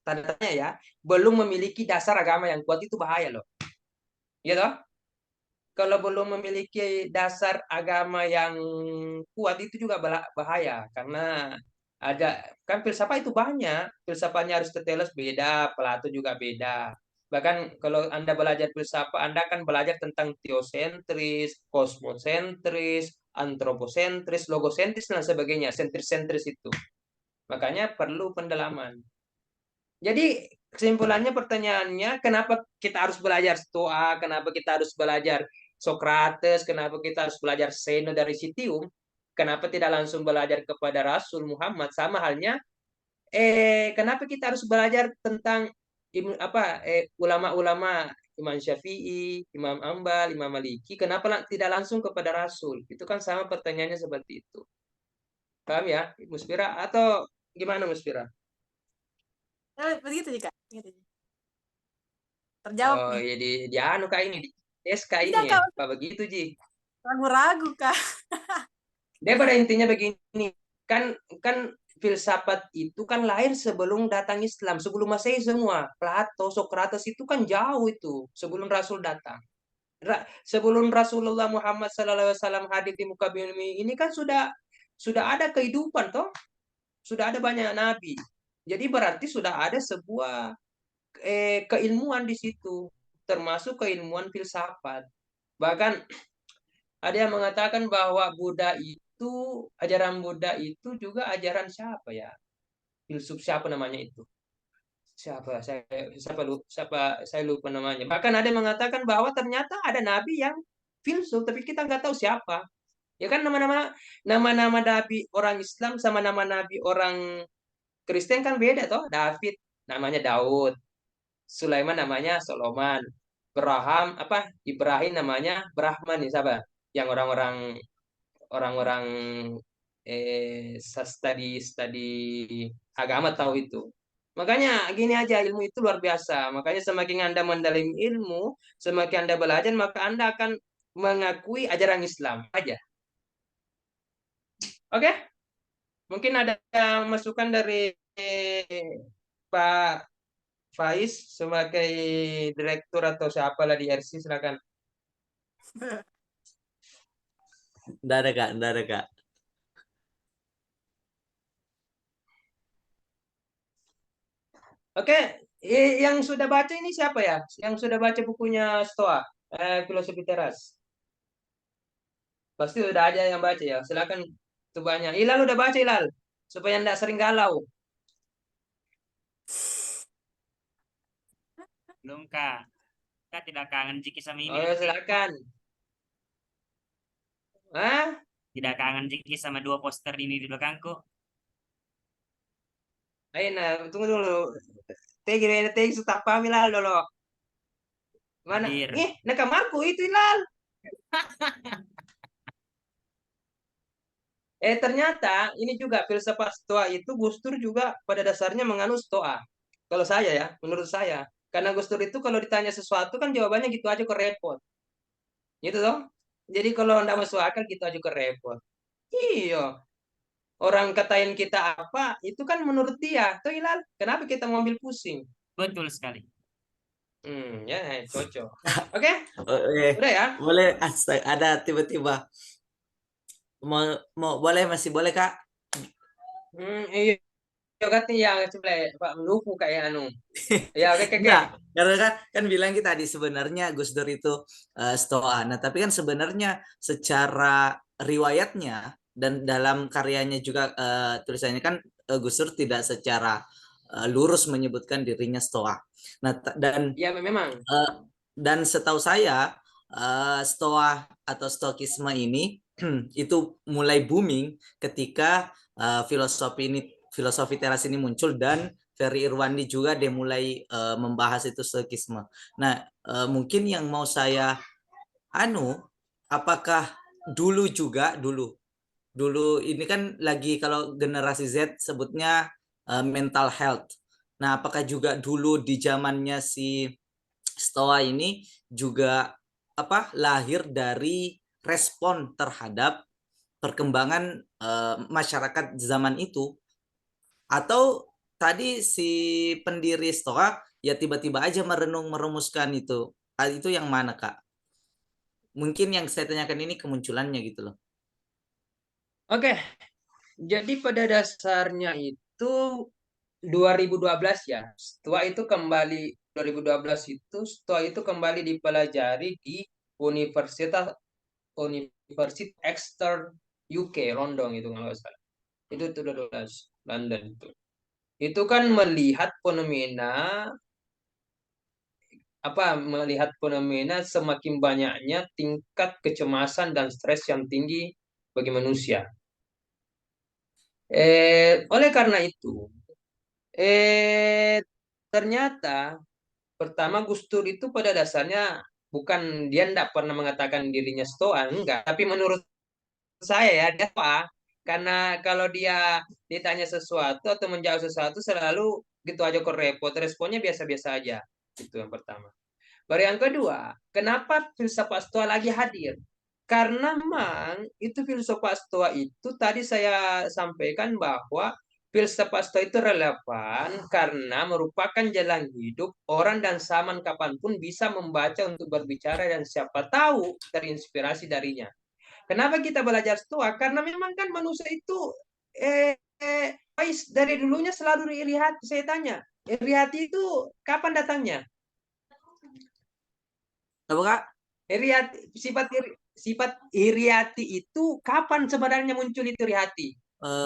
tandanya ya belum memiliki dasar agama yang kuat, itu bahaya loh. Gitu? Kalau belum memiliki dasar agama yang kuat itu juga bahaya, karena ada kan filsafat itu banyak, filsafatnya Aristoteles beda, Plato juga beda. Bahkan kalau Anda belajar filsafat, Anda akan belajar tentang teosentris, kosmosentris, antroposentris, logosentris dan sebagainya, sentris-sentris itu. Makanya perlu pendalaman. Jadi kesimpulannya, pertanyaannya, kenapa kita harus belajar Stoa, kenapa kita harus belajar Socrates, kenapa kita harus belajar Zeno dari Citium, kenapa tidak langsung belajar kepada Rasul Muhammad? Sama halnya, kenapa kita harus belajar tentang ulama-ulama Imam Syafi'i, Imam Ambal, Imam Maliki, kenapa tidak langsung kepada Rasul? Itu kan sama pertanyaannya seperti itu. Paham ya, Musfira? Atau gimana Musfira? Begitu sih Kak. Begitu. Terjawab Oh, nih. ya di anu kak ini, di SK Tidak ini ya. Kak, Apa begitu, Ji? ragu-ragu Kak. Dia pada intinya begini, kan kan filsafat itu kan lahir sebelum datang Islam, sebelum Masehi semua. Plato, Socrates itu kan jauh itu, sebelum Rasul datang. Sebelum Rasulullah Muhammad SAW hadir di muka bumi ini kan sudah ada kehidupan toh, sudah ada banyak nabi. Jadi berarti sudah ada sebuah keilmuan di situ, termasuk keilmuan filsafat. Bahkan ada yang mengatakan bahwa ajaran Buddha itu juga ajaran siapa ya? Filsuf siapa namanya itu? Siapa? Saya lupa namanya. Bahkan ada yang mengatakan bahwa ternyata ada nabi yang filsuf, tapi kita nggak tahu siapa. Ya kan nama-nama nabi orang Islam sama nama nabi orang Kristen kan beda toh. David namanya Daud, Sulaiman namanya Soloman, Ibrahim namanya Brahman nih, siapa? Yang orang-orang studi agama tahu itu. Makanya gini aja, ilmu itu luar biasa. Makanya semakin Anda mendalami ilmu, semakin Anda belajar, maka Anda akan mengakui ajaran Islam aja. Oke? Mungkin ada masukan dari Pak Faiz sebagai direktur atau siapa lah di RC, silakan. Nggak ada kak. Oke, yang sudah baca ini siapa ya? Yang sudah baca bukunya Stoa, Filosofi Teras. Pasti udah ada yang baca ya. Silakan, itu banyak. Ilal udah baca Ilal, supaya tidak sering galau. Belum Kak. Kak tidak kangen Jiki sama ini. Oh, silakan. Hah? Tidak kangen Jiki sama dua poster ini di belakangku. Ayo, nah, tunggu dulu. Tegi sudah paham Ilal dulu. Mana? Hadir. Nak kamarku itu Ilal. Ternyata ini juga filsafat Stoa itu Gus Dur juga pada dasarnya menganut Stoa. Kalau saya ya, menurut saya. Karena Gus Dur itu kalau ditanya sesuatu kan jawabannya gitu aja kok repot. Gitu toh. Jadi kalau nggak masuk akal gitu aja kok repot. Iya. Orang katain kita apa, itu kan menurut dia. Tuh Hilal, kenapa kita mau ambil pusing? Betul sekali. Ya cocok. Oke, Oke, udah ya. boleh. Astaga, ada tiba-tiba mau boleh, masih boleh Kak? Iya. Yo katanya ya coba Pak menunggu kayak anu. Ya oke. Enggak, karena kan bilang kita tadi sebenarnya Gus Dur itu Stoa. Nah, tapi kan sebenarnya secara riwayatnya dan dalam karyanya juga tulisannya kan Gus Dur tidak secara lurus menyebutkan dirinya Stoa. Nah, Ya memang. dan setahu saya Stoa atau Stoikisme ini itu mulai booming ketika filosofi teras ini muncul, dan Ferry Irwandi juga dia mulai membahas itu Stoikisme. Nah, mungkin yang mau saya apakah dulu ini kan lagi kalau generasi Z sebutnya mental health. Nah, apakah juga dulu di zamannya si Stoa ini juga lahir dari respon terhadap perkembangan masyarakat zaman itu, atau tadi si pendiri Stoa ya tiba-tiba aja merumuskan itu yang mana Kak? Mungkin yang saya tanyakan ini kemunculannya gitu loh. Oke. Jadi pada dasarnya itu 2012 ya. Stoa itu kembali 2012 itu Stoa itu kembali dipelajari di Universitas Exeter UK London itu kalau nggak salah. Itu 2012 London itu. Itu kan melihat fenomena semakin banyaknya tingkat kecemasan dan stres yang tinggi bagi manusia. Oleh karena itu, ternyata pertama Gus Dur itu pada dasarnya bukan, dia tidak pernah mengatakan dirinya Stoa, enggak. Tapi menurut saya ya dia apa? Karena kalau dia ditanya sesuatu atau menjawab sesuatu selalu gitu aja kok repot, responnya biasa-biasa aja. Itu yang pertama. Baru yang kedua, kenapa filsafat Stoa lagi hadir? Karena memang itu filsafat Stoa itu tadi saya sampaikan bahwa filsafat Stoa itu relevan karena merupakan jalan hidup orang dan zaman kapanpun bisa membaca untuk berbicara dan siapa tahu terinspirasi darinya. Kenapa kita belajar Stoa? Karena memang kan manusia itu dari dulunya selalu iri hati. Saya tanya, iri hati itu kapan datangnya? Apa Kak? Iri hati, sifat iri hati itu kapan sebenarnya muncul itu iri hati?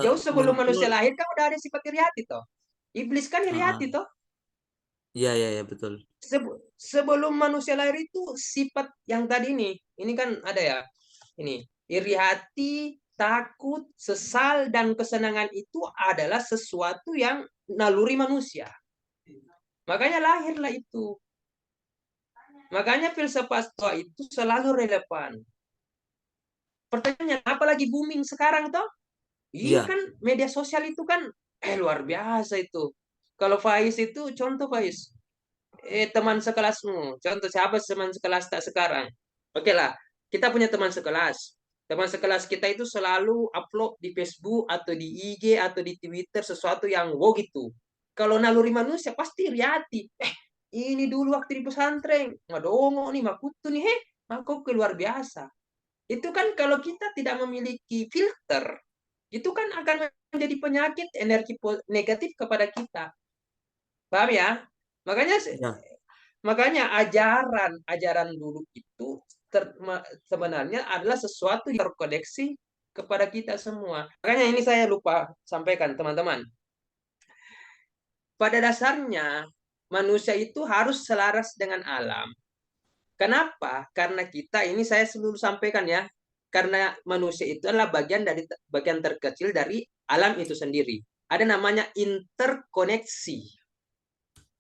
Jauh sebelum manusia lahir kan udah ada sifat iri hati toh. Iblis kan iri hati toh. Iya betul. Sebelum manusia lahir itu sifat yang tadi ini kan ada ya. Ini iri hati, takut, sesal, dan kesenangan itu adalah sesuatu yang naluri manusia. Makanya lahirlah itu. Makanya filsafat Stoa itu selalu relevan. Pertanyaannya, apalagi booming sekarang toh? Iya kan media sosial itu kan luar biasa itu. Kalau Faiz itu contoh Faiz. Teman sekelasmu. Contoh siapa teman sekelas tak sekarang? Oke lah, kita punya teman sekelas. Teman sekelas kita itu selalu upload di Facebook atau di IG atau di Twitter sesuatu yang wow gitu. Kalau naluri manusia pasti riati. Ini dulu waktu di pesantren, ngadongo nih, makutu nih, aku keluar biasa. Itu kan kalau kita tidak memiliki filter, itu kan akan menjadi penyakit energi negatif kepada kita. Paham ya? Makanya ajaran dulu itu sebenarnya adalah sesuatu yang terkoneksi kepada kita semua. Makanya ini saya lupa sampaikan teman-teman. Pada dasarnya manusia itu harus selaras dengan alam. Kenapa? Karena kita ini saya selalu sampaikan ya, karena manusia itu adalah bagian terkecil dari alam itu sendiri. Ada namanya interkoneksi.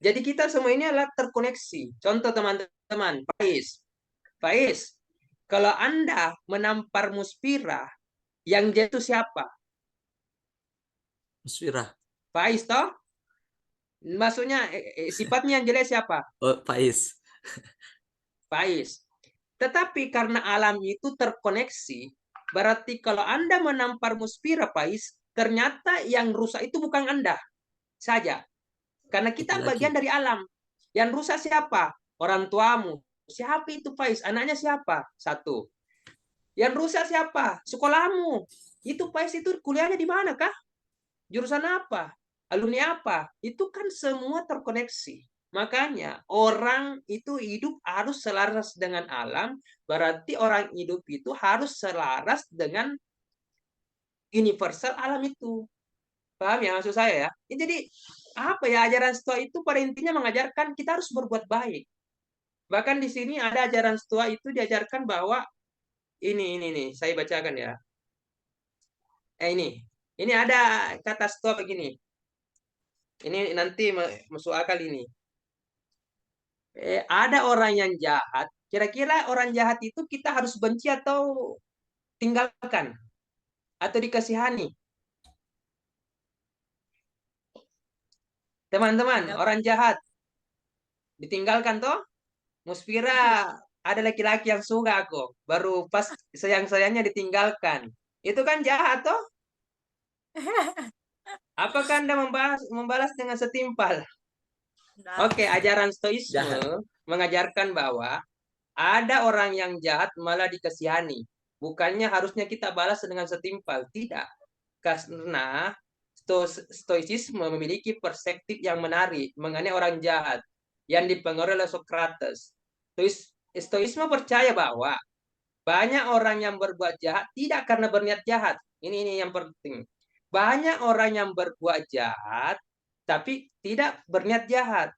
Jadi kita semua ini adalah terkoneksi. Contoh teman-teman, Faiz, kalau Anda menampar Muspira, yang jatuh siapa? Muspira. Faiz toh? Maksudnya sifatnya yang jelek siapa? Oh, Faiz. Faiz. Tetapi karena alam itu terkoneksi, berarti kalau Anda menampar Muspira, Faiz, ternyata yang rusak itu bukan Anda saja. Karena kita Apalagi? bagian dari alam. Yang rusak siapa? Orang tuamu. Siapa itu, Faiz? Anaknya siapa? Satu. Yang rusak siapa? Sekolahmu. Itu Faiz itu kuliahnya di mana kah? Jurusan apa? Alumni apa? Itu kan semua terkoneksi. Makanya orang itu hidup harus selaras dengan alam, berarti orang hidup itu harus selaras dengan universal alam itu. Paham ya maksud saya ya? Jadi apa ya, ajaran Stoa itu pada intinya mengajarkan kita harus berbuat baik. Bahkan di sini ada ajaran Stoa itu diajarkan bahwa ini nih, saya bacakan ya. Ini ada kata Stoa begini. Ini nanti masuk akal ini. Ada orang yang jahat. Kira-kira orang jahat itu kita harus benci atau tinggalkan? Atau dikasihani? Teman-teman, orang jahat ditinggalkan toh? Muspira ada laki-laki yang suka aku. Baru pas sayang-sayangnya ditinggalkan. Itu kan jahat toh? Apakah Anda membalas dengan setimpal? Oke, ajaran Stoisme Jahat. mengajarkan bahwa ada orang yang jahat malah dikasihani. Bukannya harusnya kita balas dengan setimpal. Tidak. Karena Stoicisme memiliki perspektif yang menarik mengenai orang jahat yang dipengaruhi oleh Socrates. Stoicisme percaya bahwa banyak orang yang berbuat jahat tidak karena berniat jahat. Ini yang penting. Banyak orang yang berbuat jahat tapi tidak berniat jahat.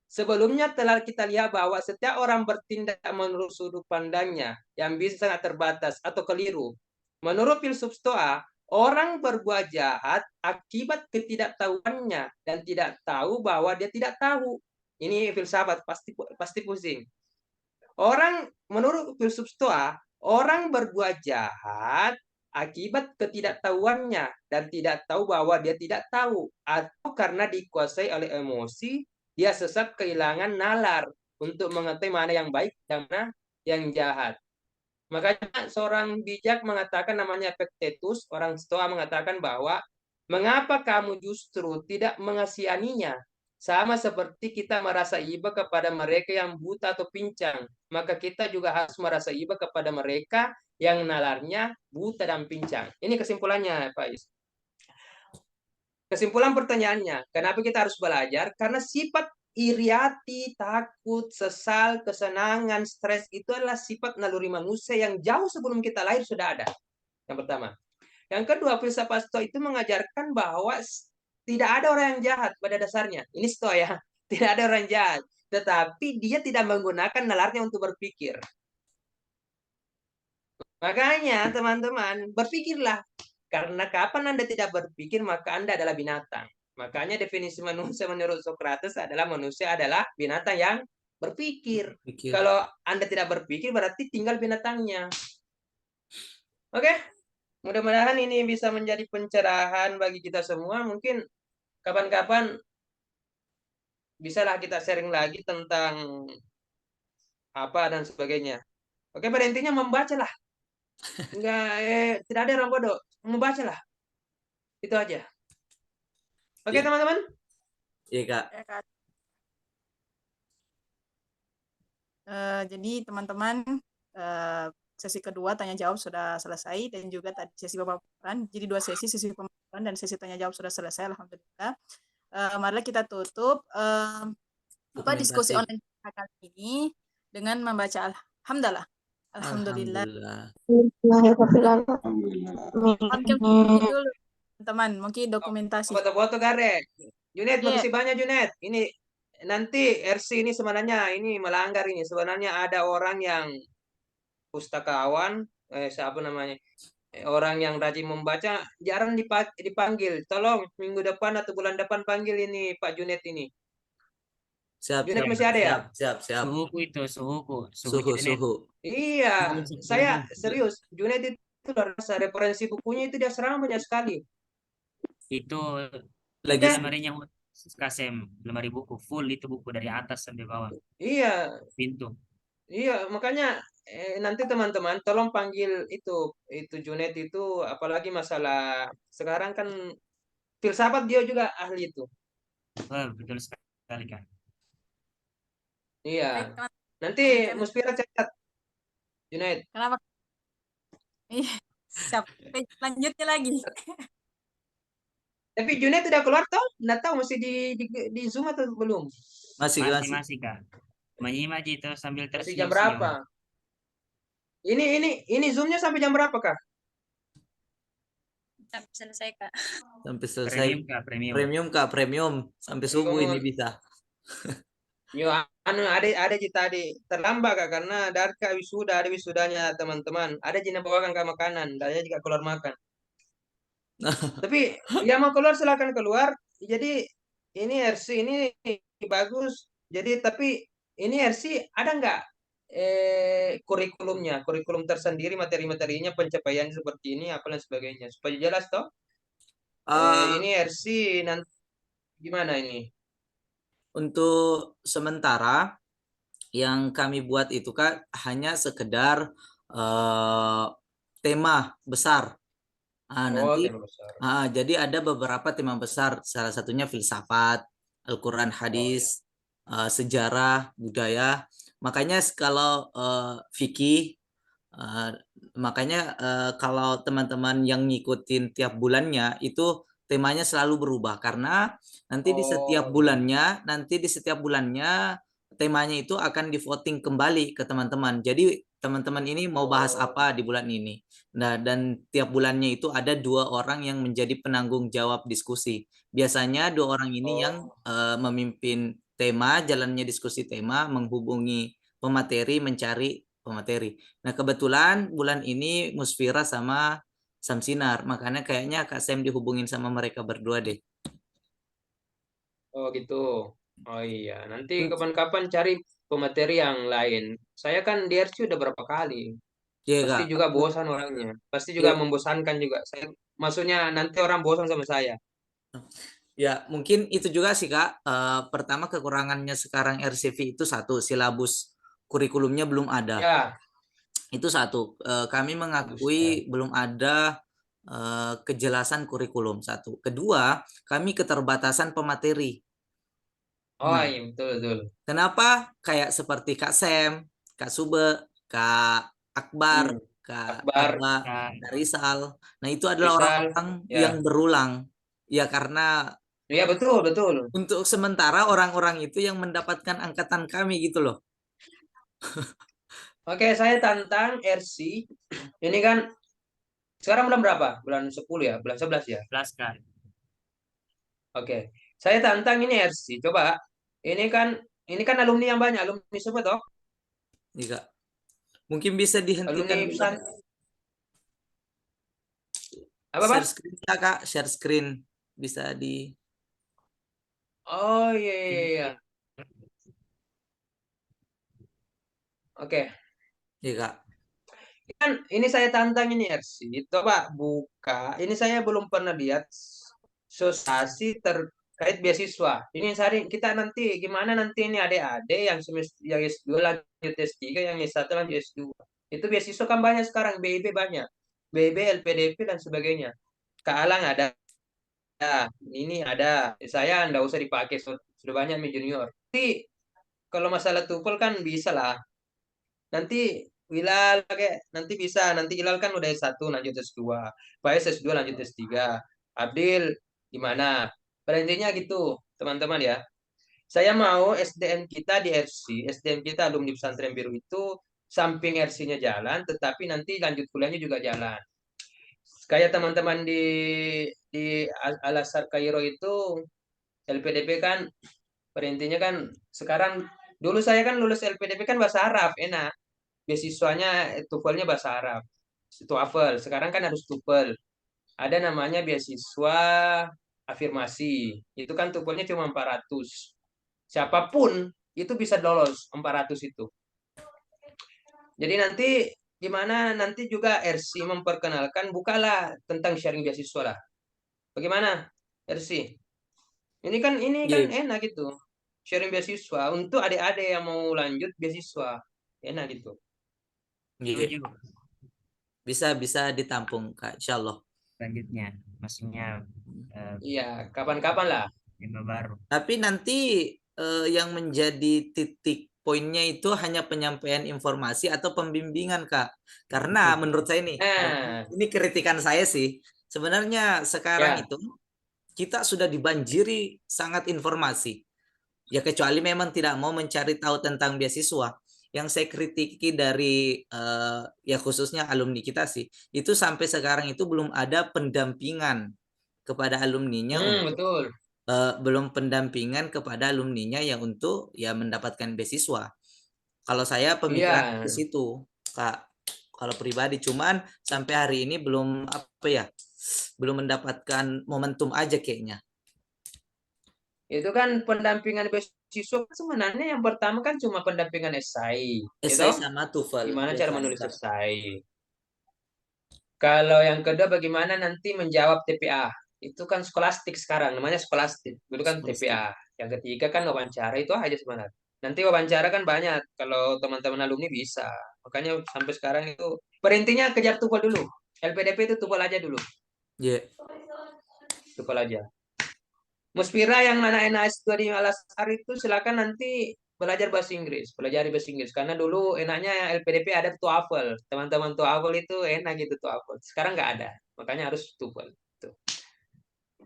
Sebelumnya telah kita lihat bahwa setiap orang bertindak menurut sudut pandangnya yang bisa sangat terbatas atau keliru. Menurut filsuf Stoa, orang berbuat jahat akibat ketidaktahuannya dan tidak tahu bahwa dia tidak tahu. Ini filsafat pasti pusing. Menurut filsuf Stoa, orang berbuat jahat akibat ketidaktahuannya dan tidak tahu bahwa dia tidak tahu, atau karena dikuasai oleh emosi, dia sesat kehilangan nalar untuk mengetahui mana yang baik dan mana yang jahat. Makanya seorang bijak mengatakan, namanya Epictetus, orang Stoa mengatakan bahwa mengapa kamu justru tidak mengasihaninya? Sama seperti kita merasa iba kepada mereka yang buta atau pincang, maka kita juga harus merasa iba kepada mereka yang nalarnya buta dan pincang. Ini kesimpulannya, Pak Is. Kesimpulan pertanyaannya, kenapa kita harus belajar? Karena sifat iri hati, takut, sesal, kesenangan, stres itu adalah sifat naluri manusia yang jauh sebelum kita lahir sudah ada. Yang pertama. Yang kedua, filsafat Stoa itu mengajarkan bahwa tidak ada orang yang jahat pada dasarnya. Ini Stoa ya. Tidak ada orang jahat. Tetapi dia tidak menggunakan nalarnya untuk berpikir. Makanya teman-teman, berpikirlah. Karena kapan Anda tidak berpikir, maka Anda adalah binatang. Makanya definisi manusia menurut Socrates adalah manusia adalah binatang yang berpikir. Kalau Anda tidak berpikir, berarti tinggal binatangnya. Oke? Mudah-mudahan ini bisa menjadi pencerahan bagi kita semua. Mungkin kapan-kapan bisalah kita sharing lagi tentang apa dan sebagainya. Oke, pada intinya membacalah. Tidak ada orang bodoh. Membacalah. Itu aja. Oke, teman-teman? Iya, Kak. Ya, Kak. Jadi teman-teman, sesi kedua tanya jawab sudah selesai dan juga tadi sesi pemaparan. Jadi 2 sesi pemaparan dan sesi tanya jawab sudah selesai, alhamdulillah. Marilah kita tutup diskusi online kali ini dengan membaca alhamdulillah. Alhamdulillah. Oke, dulu teman, mungkin dokumentasi. Foto-foto Gare. Junet, makasih banyak Junet. Ini nanti RC ini sebenarnya ini melanggar ini. Sebenarnya ada orang yang pustakawan, siapa namanya? Orang yang rajin membaca jarang dipanggil. Tolong minggu depan atau bulan depan panggil ini Pak Junet ini. Siap. Junet masih ada ya? Siap. Suhu. Iya, saya serius. Junet itu luar biasa. Referensi bukunya itu dia serang banyak sekali. Itu Lagi Kasem lemari buku full itu buku dari atas sampai bawah Iya, pintu. iya, makanya nanti teman-teman tolong panggil itu Junet itu, apalagi masalah sekarang kan filsafat dia juga ahli itu. Oh, betul sekali Kak. Iya. Baik, teman. Nanti Oke. Muspira catat Junaid. Kenapa? Iya, siap. Lanjutnya lagi. Tapi Junaid udah keluar toh? Nggak tahu masih di Zoom atau belum? Masih Masih masih. masih Kak. Menyimak aja itu sambil Masih jam tersenyum-senyum. berapa? Ini Zoomnya sampai jam berapa, Kak? Sampai selesai, Kak. Sampai selesai. Premium Kak, premium. Premium Kak, premium sampai subuh ini bisa. Yo, ada kita tadi terlambat Kak karena dari Kak wisuda, ada wisudanya teman-teman. Ada jina bawakan Kak makanan, saya juga keluar makan. Tapi ya mau keluar silakan keluar. Jadi ini RC ini bagus. Jadi tapi ini RC ada nggak kurikulumnya, kurikulum tersendiri, materi-materinya, pencapaian seperti ini, apa dan sebagainya supaya jelas toh. Ini RC nanti gimana ini? Untuk sementara yang kami buat itu Kak hanya sekedar tema besar. Nanti Tema besar. jadi ada beberapa tema besar, salah satunya filsafat, Al-Quran, hadis, sejarah, budaya. Makanya kalau fikih, makanya kalau teman-teman yang ngikutin tiap bulannya itu temanya selalu berubah karena nanti di setiap bulannya temanya itu akan di voting kembali ke teman-teman. Jadi teman-teman ini mau bahas apa di bulan ini. Nah, dan tiap bulannya itu ada 2 orang yang menjadi penanggung jawab diskusi. Biasanya 2 orang ini yang memimpin tema, jalannya diskusi tema, menghubungi pemateri, mencari pemateri. Nah, kebetulan bulan ini Musfira sama Samsinar, makanya kayaknya Kak Sam dihubungin sama mereka berdua deh. Oh gitu. Oh iya, nanti kapan-kapan cari pemateri yang lain. Saya kan di RC udah berapa kali. Iya, Pasti Kak. juga bosan orangnya. Pasti juga membosankan juga. Maksudnya nanti orang bosan sama saya. Ya, mungkin itu juga sih Kak. Pertama kekurangannya sekarang RCV itu satu, silabus kurikulumnya belum ada. Ya, Itu satu. Kami mengakui belum ada kejelasan kurikulum satu. Kedua, kami keterbatasan pemateri. oh Nah, iya betul. kenapa kayak seperti Kak Sam, Kak Sube, Kak Akbar, Kak Akbar, Aba, Kak, Kak Rizal. Nah, itu adalah Rizal, orang-orang ya. yang berulang. Ya, karena Iya betul. untuk sementara orang-orang itu yang mendapatkan angkatan kami gitu loh. Oke, saya tantang RC. Ini kan sekarang bulan berapa? Bulan 10 ya? Bulan 11 ya? 11 Kak. Oke. Saya tantang ini RC. Coba. Ini kan alumni yang banyak, alumni semua toh? Iya, Kak. Mungkin bisa dihentikan Alumni dulu. pesan. Apa, Share Pak? screen Kak, share screen bisa di. Oh iya. Oke. Iya, Kak. Kan ini saya tantang ini RC. Coba buka. Ini saya belum pernah lihat sosialisasi terkait beasiswa. Ini kita nanti gimana nanti ini adik-adik yang yang S2 lanjut S3, yang S1 lanjut S2. Itu beasiswa kan banyak sekarang, BIB banyak. BIB, LPDP dan sebagainya. Kealang ada. Ini ada. Saya enggak usah dipakai, sudah banyak nih junior. Tapi kalau masalah TOEFL kan bisa lah. Nanti Wilal kayak nanti bisa, nanti Hilal kan udah S1 lanjut S2, Faiz S2 lanjut S3, Abdil gimana? Pada intinya gitu, teman-teman ya. Saya mau SDM kita di RC, SDM kita alumni pesantren biru itu samping RC-nya jalan, tetapi nanti lanjut kuliahnya juga jalan. Kayak teman-teman di Al Azhar Kairo itu LPDP kan, pada intinya kan sekarang dulu saya kan lulus LPDP kan bahasa Arab, enak. Beasiswanya TOEFL-nya bahasa Arab. TOEFL. Sekarang kan harus TOEFL. Ada namanya beasiswa afirmasi. Itu kan TOEFL-nya cuma 400. Siapapun itu bisa lolos 400 itu. Jadi nanti gimana nanti juga RC memperkenalkan, bukalah tentang sharing beasiswa lah. Bagaimana RC? Ini kan Iya, enak gitu. Sharing beasiswa untuk adik-adik yang mau lanjut beasiswa. Enak gitu. iya. Setuju. Bisa ditampung Kak, insya Allah. Selanjutnya, maksudnya eh, Iya, kapan-kapan lah. tema baru. Tapi nanti yang menjadi titik poinnya itu hanya penyampaian informasi atau pembimbingan, Kak. Karena menurut saya nih, Nah, ini kritikan saya sih. Sebenarnya sekarang ya. itu kita sudah dibanjiri sangat informasi. Ya kecuali memang tidak mau mencari tahu tentang beasiswa. Yang saya kritiki dari ya khususnya alumni kita sih, itu sampai sekarang itu belum ada pendampingan kepada alumninya untuk Betul. belum pendampingan kepada alumninya yang untuk ya mendapatkan beasiswa. Kalau saya pemikiran Iya. di situ, Kak. Kalau pribadi cuman sampai hari ini belum apa ya, belum mendapatkan momentum aja kayaknya. Itu kan pendampingan beasiswa kan sebenarnya yang pertama kan cuma pendampingan esai, gitu. Esai sama TOEFL Gimana cara biasanya, menulis Kak. esai? Kalau yang kedua bagaimana nanti menjawab TPA? Itu kan skolastik sekarang, namanya skolastik. Dulu kan Skolastik. TPA. Yang ketiga kan wawancara, itu aja sebenarnya. Nanti wawancara kan banyak, kalau teman-teman alumni bisa. Makanya sampai sekarang itu, perintinya kejar TOEFL dulu. LPDP itu TOEFL aja dulu. Ya, TOEFL aja. Muspira yang anak-anak S2 di Al-Azhar itu silakan nanti belajar bahasa Inggris, pelajari bahasa Inggris. Karena dulu enaknya LPDP ada TOEFL. Teman-teman TOEFL itu enak gitu TOEFL. Sekarang nggak ada, makanya harus TOEFL. Tuh.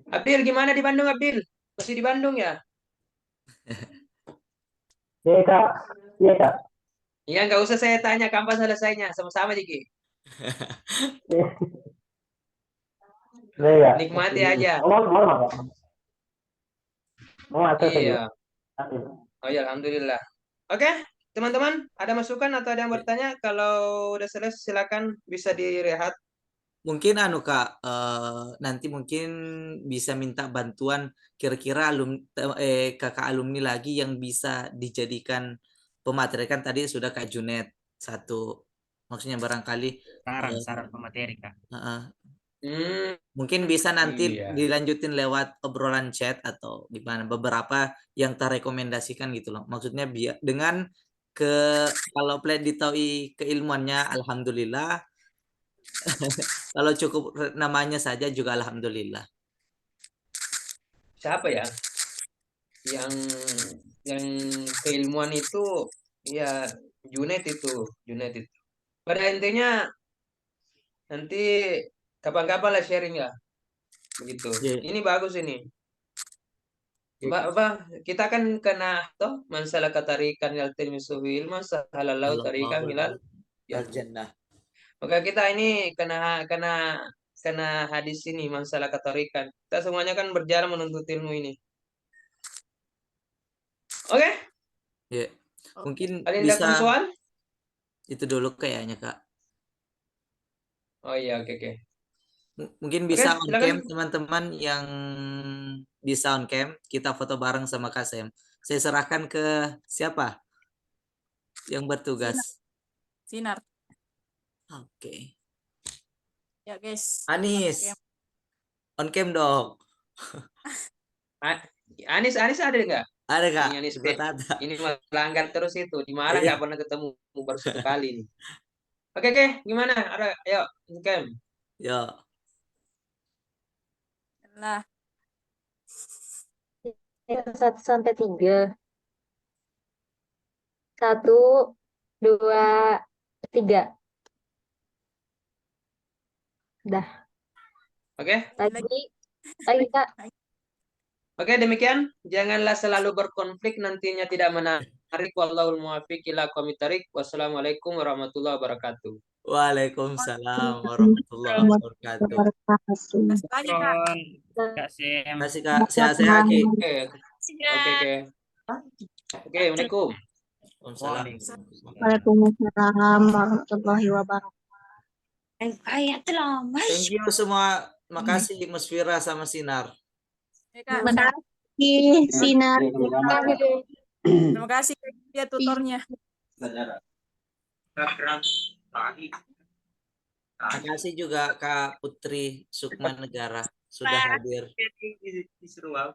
Abdil, gimana di Bandung, Abdil? Masih di Bandung ya? Iya kak, iya kak. Iya, nggak usah saya tanya kapan selesainya, sama-sama Jiki. Iya. Nikmati aja. Mau kak. Mau atau saja. Iya. Oh ya, alhamdulillah. Oke, teman-teman, ada masukan atau ada yang bertanya? Kalau udah selesai, silakan bisa direhat. mungkin anu Kak, nanti mungkin bisa minta bantuan kira-kira kakak alumni lagi yang bisa dijadikan pemateri. Kan tadi sudah Kak Junet satu, maksudnya barangkali Saran pemateri, Kak. Hmm, mungkin bisa nanti iya. dilanjutin lewat obrolan chat atau gimana, beberapa yang terrekomendasikan gitu loh. Maksudnya biar dengan kalau plan ditahui keilmuannya alhamdulillah, kalau cukup namanya saja juga alhamdulillah. Siapa ya? Yang yang keilmuan itu ya Junet itu. Pada intinya nanti kapan-kapan lah sharing ya. Begitu. Ya, Ini bagus ini. Mbak, kita kan kena toh masalah katarikan yal tilmisu ilman sahalalau tarikan milal ya. Al-Jannah. Maka kita ini kena kena kena hadis ini masalah katarikan. Kita semuanya kan berjalan menuntut ilmu ini. Oke? Ya, mungkin Ada yang bisa soal? itu dulu kayaknya Kak. Oh iya, oke. Mungkin Oke, bisa on silakan. cam teman-teman yang bisa on cam, kita foto bareng sama Kasem. Saya serahkan ke siapa yang bertugas. Sinar. Oke. Ya guys. Anis, on cam dong. Anis ada nggak? Ada Kak? Ini Anis Buat ada. Ini melanggar terus itu. Di Malang Iya. nggak pernah ketemu, baru satu kali nih. Oke, gimana? Ayo, Kem. Yo. Nah, 1 sampai 3. 1, 2, 3. Dah. Oke. Lagi kak. Oke, demikian. Janganlah selalu berkonflik, nantinya tidak menarik. Wallahul muwaffiq ila aqwamit thariq. Wassalamualaikum warahmatullahi wabarakatuh. Waalaikumsalam warahmatullahi wabarakatuh. kasih tanya Kak. Ron, Kak Sem. Terima kasih Kak. Sehat-sehat Ki. Oke. Oke, Assalamualaikum. Waalaikumsalam warahmatullahi wabarakatuh. Thank you semua. Makasih Musfira sama Sinar. Ya, Kak. Terima kasih Sinar. Terima kasih ya tutornya. Terima kasih juga Kak Putri Sukma Negara sudah hadir.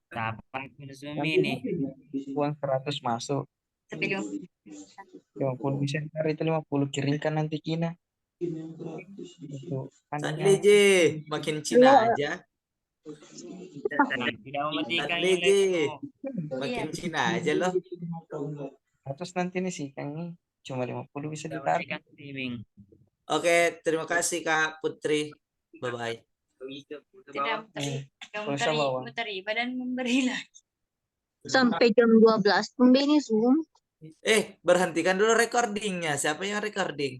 Dapat Sumi nih. Uang 100 masuk. 50 bisa ntar itu 50 kirimkan nanti Kina. Untuk Sadli je, makin Cina aja. Tidak mematikan Sadli je, makin Cina aja loh. Terus nanti nih sih Kang ini cuma 50 bisa Tidak ditarik. mematikan streaming. Oke, terima kasih Kak Putri. Bye-bye. Badan memberi lagi. Sampai jam 12 tumben ini Zoom. Berhentikan dulu recordingnya. Siapa yang recording?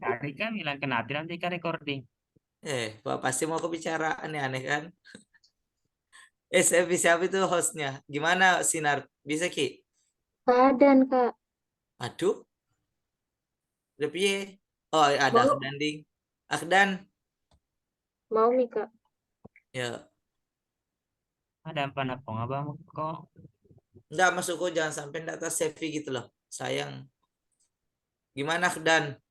Tadi kan bilang kenapa nanti kan recording. Pak pasti mau kebicara aneh-aneh kan? Siapa itu hostnya? Gimana Sinar? Bisa Ki? Badan Kak. Aduh. Udah piye? Oh, ada Mau. Akdan ding. Akdan. Mau nih Kak. Ya. Ada apa abang kok? Enggak masuk kok, jangan sampai data save gitu loh. Sayang. Gimana Akdan?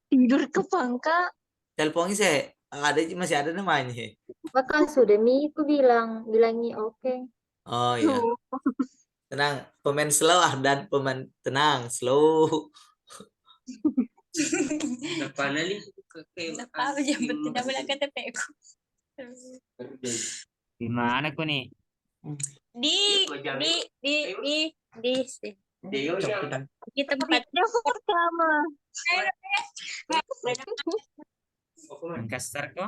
Tidur ke pangka. Teleponnya saya masih ada namanya. Maka sudah aku bilangnya oke. Oh iya. Tenang, pemain slow Akdan, pemain tenang, slow. Apa jam tidak boleh KTP ku. Di mana kok nih? Di tempatnya pertama. Lancaster kok?